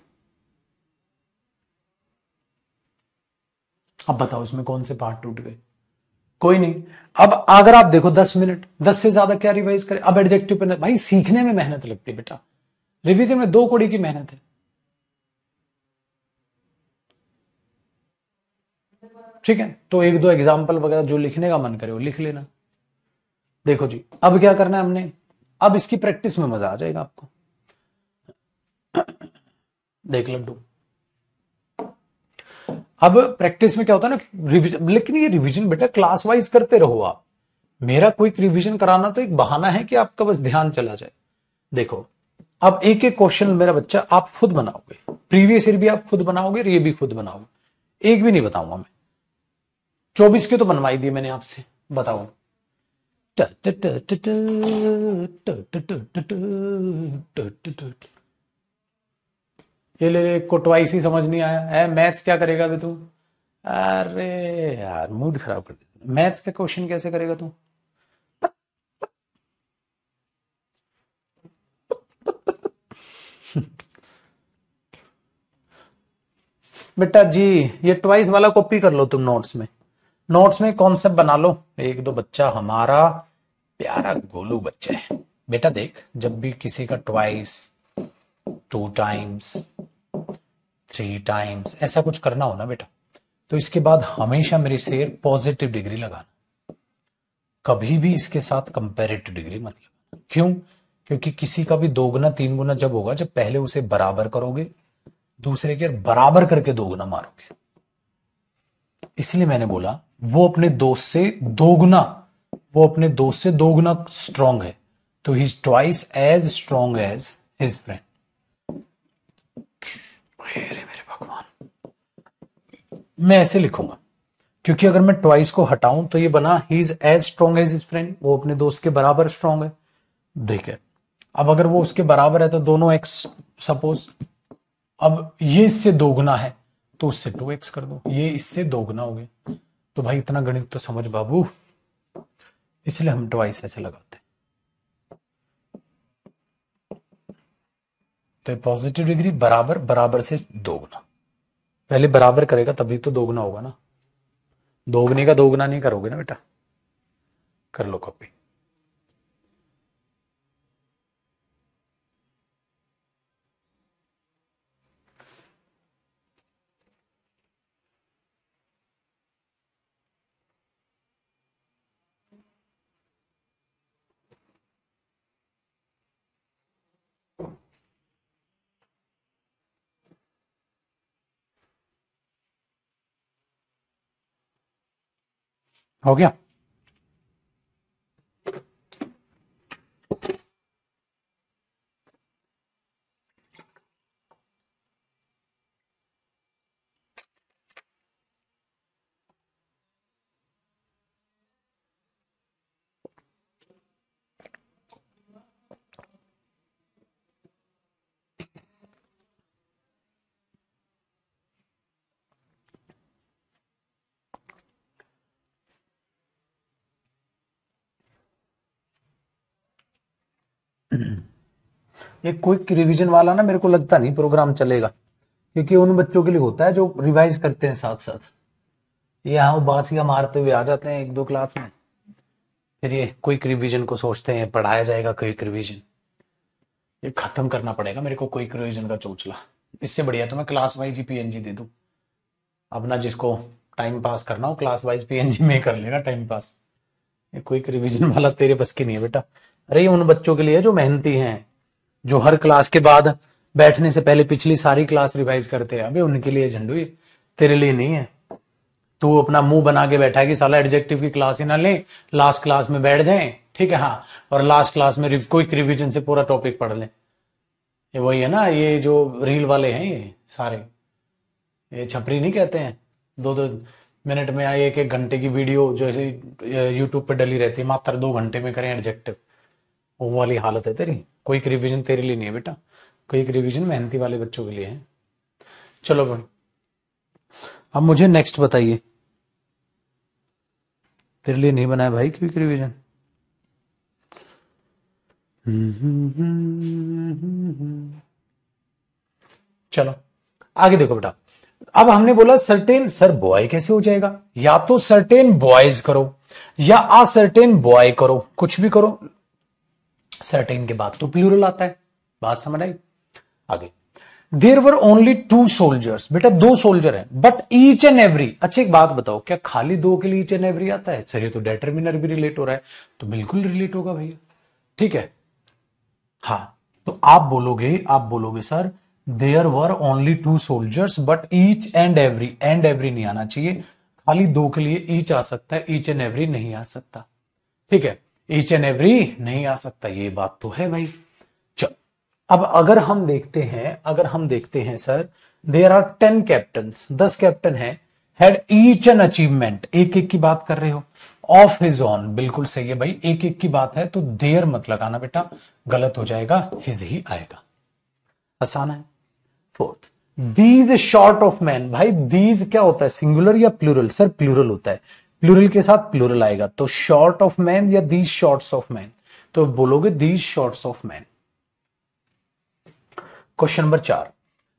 Speaker 1: अब बताओ इसमें कौन से पार्ट टूट गए? कोई नहीं। अब अगर आप देखो 10 मिनट, 10 से ज्यादा क्या रिवाइज करें? अब एडजेक्टिव पे भाई सीखने में मेहनत लगती है बेटा, रिवीजन में 2 कौड़ी की मेहनत है, ठीक है। तो 1-2 एग्जाम्पल वगैरह जो लिखने का मन करे वो लिख लेना। देखो जी, अब क्या करना है हमने, अब इसकी प्रैक्टिस में मजा आ जाएगा आपको। देख लड्डू, अब प्रैक्टिस में क्या होता है ना, रिवीजन, लेकिन ये रिवीजन बेटा क्लास वाइज करते रहो आप, मेरा क्विक रिवीजन कराना तो एक बहाना है कि आपका बस ध्यान चला जाए। देखो, अब एक एक क्वेश्चन मेरा बच्चा आप खुद बनाओगे, प्रीवियस ईयर भी आप खुद बनाओगे और ये भी खुद बनाओगे, एक भी नहीं बताऊंगा मैं, 24 के तो बनवाई दिए मैंने आपसे, बताओ। ये ले को ट्वाइस ही समझ नहीं आया है, मैथ्स क्या करेगा बे तू? अरे यार मूड खराब कर दिया, मैथ्स का क्वेश्चन कैसे करेगा तू? बेटा जी, ये ट्वाइस वाला कॉपी कर लो तुम नोट्स में, नोट्स में कॉन्सेप्ट बना लो। एक दो बच्चा हमारा प्यारा गोलू बच्चा है बेटा, देख जब भी किसी का ट्वाइस, 2 टाइम्स, 3 टाइम्स ऐसा कुछ करना हो ना बेटा, तो इसके बाद हमेशा मेरे से पॉजिटिव डिग्री लगाना, कभी भी इसके साथ कंपेरेटिव डिग्री मत लगाना। क्यों? क्योंकि किसी का भी 2 गुना 3 गुना जब होगा, जब पहले उसे बराबर करोगे, दूसरे के बराबर करके 2 गुना मारोगे। इसलिए मैंने बोला वो अपने दोस्त से 2 गुना, वो अपने दोस्त से 2 गुना स्ट्रांग है, तो he is twice as strong as his friend. मेरे भगवान, मैं ऐसे लिखूंगा, क्योंकि अगर मैं ट्वाइस को हटाऊं तो ये बना he is as strong as his friend, वो अपने दोस्त के बराबर स्ट्रॉन्ग है। देखिए अब अगर वो उसके बराबर है तो दोनों एक्स सपोज, अब ये इससे दोगुना है तो उससे 2x कर दो, ये इससे दोगुना हो गया। तो भाई इतना गणित तो समझ बाबू, इसलिए हम ट्वाइस ऐसे लगाते हैं। तो पॉजिटिव डिग्री बराबर बराबर से दोगुना, पहले बराबर करेगा तभी तो दोगुना होगा ना, दोगुने का दोगुना नहीं करोगे ना बेटा। कर लो कॉपी। हो गया। ये क्विक रिवीजन वाला ना मेरे को लगता नहीं प्रोग्राम चलेगा, क्योंकि उन बच्चों के लिए होता है जो रिवाइज करते हैं साथ साथ। ये यहाँ बासिया मारते हुए आ जाते हैं एक दो क्लास में, फिर ये क्विक रिवीजन को सोचते हैं पढ़ाया जाएगा क्विक रिवीजन। ये खत्म करना पड़ेगा मेरे को क्विक रिवीजन का चोचला। इससे बढ़िया तो मैं क्लास वाइज ही पीएनजी दे दूं। अब ना जिसको टाइम पास करना हो क्लास वाइज पीएनजी में कर लेगा टाइम पास। ये क्विक रिवीजन वाला तेरे बस की नहीं है बेटा। अरे ये उन बच्चों के लिए जो मेहनती हैं, जो हर क्लास के बाद बैठने से पहले पिछली सारी क्लास रिवाइज करते हैं, अबे उनके लिए झंडू, ये तेरे लिए नहीं है। तू अपना मुंह बना के बैठा है कि साला एडजेक्टिव की क्लास ही ना ले, लास्ट क्लास में बैठ जाए, ठीक है हाँ, और लास्ट क्लास में क्विक रिवीजन से पूरा टॉपिक पढ़ ले। ये वही है ना, ये जो रील वाले हैं ये सारे, ये छपरी नहीं कहते हैं, 2-2 मिनट में आए 1-1 घंटे की वीडियो जो यूट्यूब पे डली रहती है, मात्र 2 घंटे में करें एडजेक्टिव, वो वाली हालत है तेरी। क्विक रिवीजन तेरे लिए नहीं है बेटा, क्विक रिवीजन मेहनती वाले बच्चों के लिए है। चलो भाई अब मुझे नेक्स्ट बताइए, तेरे लिए नहीं बनाया भाई क्विक रिवीजन। चलो आगे देखो बेटा। अब हमने बोला सर्टेन, सर बॉय कैसे हो जाएगा, या तो सर्टेन बॉयज करो या असर्टेन बॉय करो, कुछ भी करो, सर्टेन के बाद तो प्लूरल आता है। बात समझ आई। आगे देयर वर ओनली 2 सोल्जर्स, बेटा 2 सोल्जर है, बट ईच एंड एवरी, अच्छा एक बात बताओ, क्या खाली 2 के लिए ईच एंड एवरी आता है? सर ये तो डेटरमिनर भी रिलेट हो रहा है, तो बिल्कुल रिलेट होगा भैया, ठीक है हाँ। तो आप बोलोगे sir there were only 2 soldiers but each and every नहीं आना चाहिए, खाली 2 के लिए ईच आ सकता है, ईच एंड एवरी नहीं आ सकता, ठीक है, ईच एंड एवरी नहीं आ सकता, ये बात तो है भाई। चल अब अगर हम देखते हैं sir there are 10 captains, 10 captain है, हैड ईच एन अचीवमेंट, एक एक की बात कर रहे हो, ऑफ हिज ऑन, बिल्कुल सही है भाई, एक एक की बात है तो देयर मत लगाना बेटा, गलत हो जाएगा, हिज ही आएगा, आसान है। 4th these short of man, भाई दीज क्या होता है, सिंगुलर या प्लूरल? सर प्लूरल होता है, प्लूरल के साथ प्लूरल आएगा, तो शॉर्ट ऑफ मैन या दीज शॉर्ट्स ऑफ मैन, तो बोलोगे these shorts of man. Question number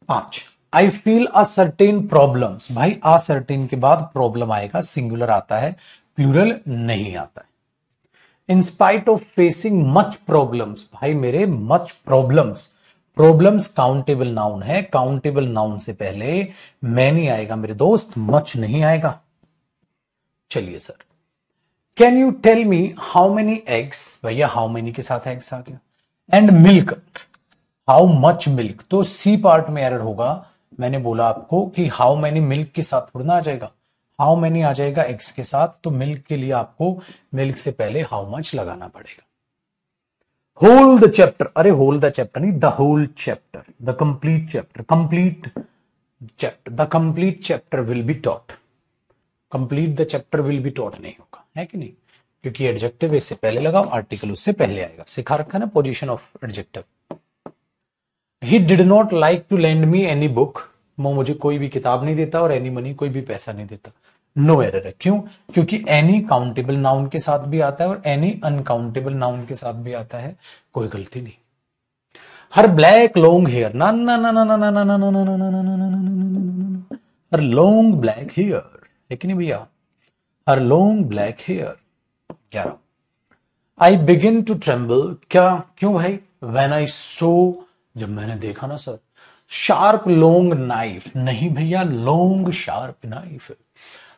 Speaker 1: 5 I feel a certain problems, भाई अ सर्टेन के बाद प्रॉब्लम आएगा, सिंगुलर आता है, प्लूरल नहीं आता है। In spite of facing much problems, भाई मेरे मच प्रॉब्लम्स काउंटेबल नाउन है, काउंटेबल नाउन से पहले मैनी आएगा मेरे दोस्त, मच नहीं आएगा। चलिए sir can you tell me how many eggs, भैया हाउ मेनी के साथ एग्स आ गया, and milk how much milk, तो सी पार्ट में एरर होगा, मैंने बोला आपको कि हाउ मेनी मिल्क के साथ थोड़ा ना आ जाएगा, हाउ मेनी आ जाएगा एक्स के साथ, तो मिल्क के लिए आपको मिल्क से पहले हाउ मच लगाना पड़ेगा। होल द चैप्टर, अरे होल द चैप्टर नहीं, the whole chapter, the complete chapter, the complete chapter will be taught, complete the chapter will be taught नहीं होगा, है कि नहीं, क्योंकि एडजेक्टिव इससे पहले लगाओ, आर्टिकल उससे पहले आएगा, सिखा रखा है ना position of adjective. He did not like to lend me any book, वो मुझे कोई भी किताब नहीं देता, और एनी मनी, कोई भी पैसा नहीं देता। नो एरर है, क्यों, क्योंकि एनी काउंटेबल नाउन के साथ भी आता है और एनी अनकाउंटेबल नाउन के साथ भी आता है, कोई गलती नहीं। हर ब्लैक लॉन्ग हेयर, ना ना ना ना ना ना ना ना ना ना ना ना ना ना ना, हर लॉन्ग ब्लैक हेयर, है कि नहीं भैया, her long black hair. 11 I begin to tremble, क्या, क्यों भाई, व्हेन आई सो, जब मैंने देखा ना सर, शार्प लॉन्ग नाइफ, नहीं भैया long sharp knife,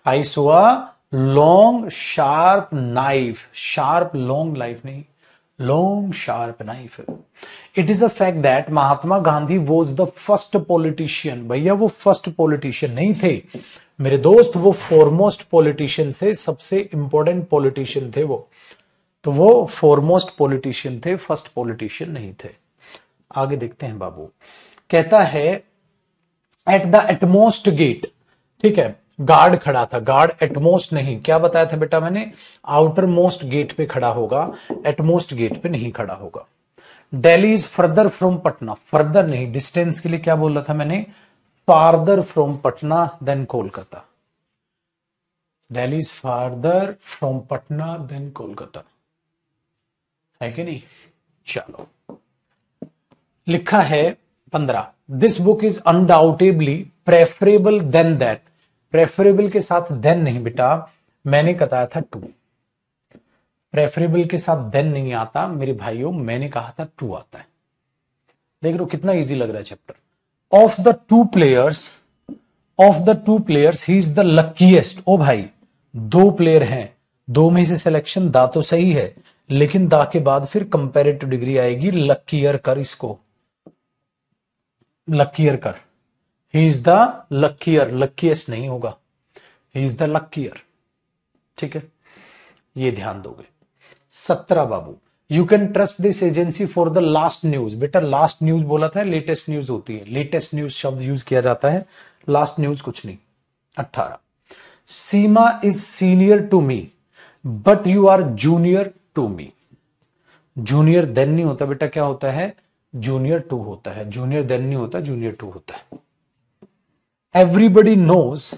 Speaker 1: I saw a long sharp knife, sharp long life नहीं, long sharp knife. It is a fact that Mahatma Gandhi was the first politician, भैया वो फर्स्ट पॉलिटिशियन नहीं थे मेरे दोस्त, वो फॉरमोस्ट पॉलिटिशियन थे, सबसे इंपॉर्टेंट पॉलिटिशियन थे वो, तो वो फॉरमोस्ट पॉलिटिशियन थे, फर्स्ट पॉलिटिशियन नहीं थे। आगे देखते हैं बाबू, कहता है एट द एटमोस्ट गेट, ठीक है, गार्ड खड़ा था, गार्ड एटमोस्ट नहीं, क्या बताया था बेटा मैंने, आउटर मोस्ट गेट पे खड़ा होगा, एटमोस्ट गेट पे नहीं खड़ा होगा। Delhi is further from Patna, further नहीं, डिस्टेंस के लिए क्या बोला था मैंने, farther from Patna than Kolkata, Delhi is farther from Patna than Kolkata, है कि नहीं। चलो लिखा है 15, this book is undoubtedly preferable than that, preferable के साथ देन नहीं बेटा, मैंने बताया था टू, प्रेफरेबल के साथ देन नहीं आता मेरे भाइयों, मैंने कहा था टू आता है। देख लो कितना इजी लग रहा है chapter. Of the two players he is the luckiest, ओ भाई दो प्लेयर हैं, दो में से सिलेक्शन, दा तो सही है, लेकिन दा के बाद फिर कंपैरेटिव डिग्री आएगी, लकीयर कर इसको, लकीयर कर, ही इज द लकीयर, लकीएस्ट नहीं होगा, ही इज द लकीयर, ठीक है, ये ध्यान दोगे। 17 बाबू, you can trust this agency for the last news, बेटा लास्ट न्यूज बोला था, लेटेस्ट न्यूज होती है, लेटेस्ट न्यूज शब्द यूज किया जाता है, लास्ट न्यूज कुछ नहीं। 18, Seema is senior to me but you are junior to me, junior than नहीं होता बेटा, क्या होता है, जूनियर टू होता है, जूनियर देन नहीं होता, जूनियर टू होता है। Everybody knows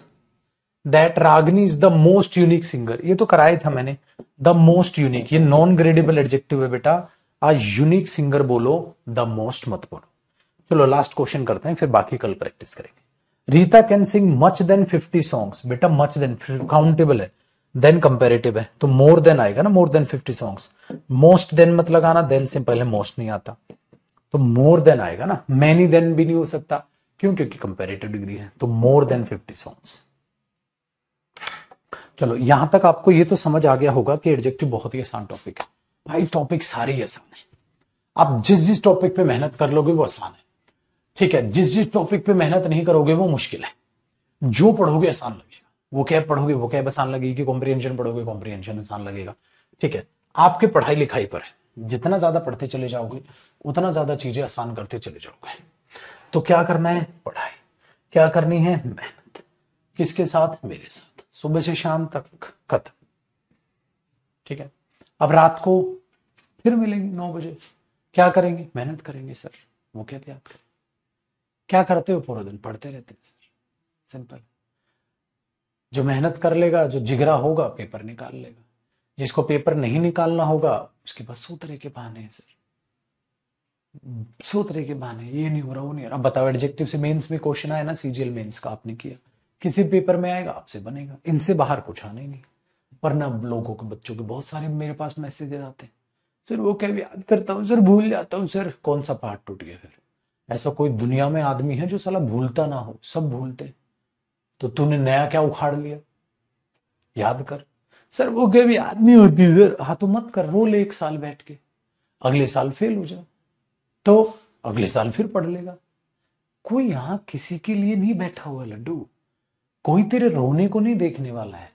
Speaker 1: that Ragini is the most unique singer, ये तो कराया था मैंने, द मोस्ट यूनिक, ये नॉन ग्रेडेबल एडजेक्टिव है बेटा, आज यूनिक सिंगर बोलो, द मोस्ट मत बोलो। चलो लास्ट क्वेश्चन करते हैं, फिर बाकी कल प्रैक्टिस करेंगे। Rita can sing much than 50 songs, बेटा मच देन काउंटेबल है, देन कंपेरेटिव है, तो मोर देन आएगा ना, more than 50 songs, most than मत लगाना, देन से पहले मोस्ट नहीं आता, तो मोर देन आएगा ना, मैनी देन भी नहीं हो सकता, क्यों, क्योंकि कंपेरेटिव डिग्री है, तो मोर देन 50 सॉन्ग्स। चलो यहां तक आपको ये तो समझ आ गया होगा कि एडजेक्टिव बहुत ही आसान टॉपिक है भाई, टॉपिक सारे ही आसान है, आप जिस जिस टॉपिक पे मेहनत कर लोगे वो आसान है, ठीक है, जिस जिस टॉपिक पे मेहनत नहीं करोगे वो मुश्किल है, जो पढ़ोगे आसान लगेगा, वो कैब पढ़ोगे वो कैब आसान लगेगी, कॉम्प्रिहेंशन पढ़ोगे कॉम्प्रिहेंशन आसान लगेगा, ठीक है, आपके पढ़ाई लिखाई पर है, जितना ज्यादा पढ़ते चले जाओगे उतना ज्यादा चीजें आसान करते चले जाओगे। तो क्या करना है, पढ़ाई, क्या करनी है, मेहनत, किसके साथ, मेरे साथ, सुबह से शाम तक खत्म, ठीक है। अब रात को फिर मिलेंगे 9 बजे, क्या करेंगे, मेहनत करेंगे सर, वो क्या याद करें, क्या करते हो पूरा दिन, पढ़ते रहते हैं सर, सिंपल। जो मेहनत कर लेगा, जो जिगरा होगा, पेपर निकाल लेगा, जिसको पेपर नहीं निकालना होगा उसके पास 100 तरह के बहाने हैं सर, 100 तरह के बहाने, ये नहीं हो रहा, वो नहीं हो रहा। अब बताओ एडजेक्टिव से मेंस में क्वेश्चन आया ना, सीजीएल मेंस का आपने किया, किसी पेपर में आएगा, आपसे बनेगा, इनसे बाहर कुछ आना ही नहीं। वरना लोगों के बच्चों के बहुत सारे मेरे पास मैसेज आते हैं, सर वो क्या याद करता हूँ सर, भूल जाता हूँ सर, कौन सा पार्ट टूट गया, फिर ऐसा कोई दुनिया में आदमी है जो साला भूलता ना हो, सब भूलते, तो तूने नया क्या उखाड़ लिया, याद कर, सर वो क्या भी याद नहीं होती सर, हाँ तो मत कर, रोल 1 साल बैठ के, अगले साल फेल हो जाओ, तो अगले साल फिर पढ़ लेगा। कोई यहां किसी के लिए नहीं बैठा हुआ लड्डू, कोई तेरे रोने को नहीं देखने वाला है,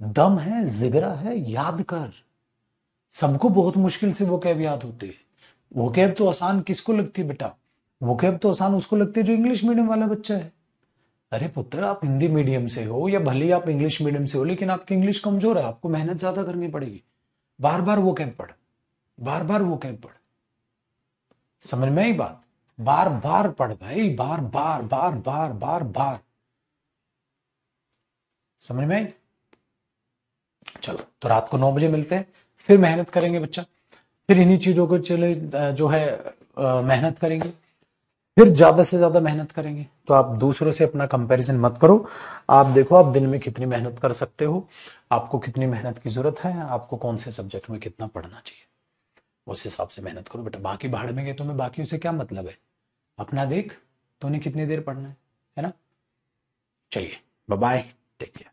Speaker 1: दम है, जिगरा है, याद कर। सबको बहुत मुश्किल से वो कैब याद होती है, वो कैब तो आसान किसको लगती है बेटा, वो कैब तो आसान उसको लगती है जो इंग्लिश मीडियम वाला बच्चा है, अरे पुत्र, आप हिंदी मीडियम से हो या भले ही आप इंग्लिश मीडियम से हो, लेकिन आपकी इंग्लिश कमजोर है, आपको मेहनत ज्यादा करनी पड़ेगी। बार बार वो कैंप पढ़, बार बार वो कैंप पढ़। समझ में आई बात? बार बार पढ़ भाई, बार बार बार बार बार बार। समझ में आई? चलो, तो रात को 9 बजे मिलते हैं, फिर मेहनत करेंगे बच्चा, फिर इन्हीं चीजों को चले जो है मेहनत करेंगे, फिर ज्यादा से ज्यादा मेहनत करेंगे। तो आप दूसरों से अपना कंपैरिजन मत करो। आप देखो आप दिन में कितनी मेहनत कर सकते हो, आपको कितनी मेहनत की जरूरत है, आपको कौन से सब्जेक्ट में कितना पढ़ना चाहिए, उस हिसाब से मेहनत करो बेटा। बाकी भाड़ में गए, तुम्हें बाकी से क्या मतलब है? अपना देख, तूने कितनी देर पढ़ना है ना? चलिए, बाय बाय, टेक केयर।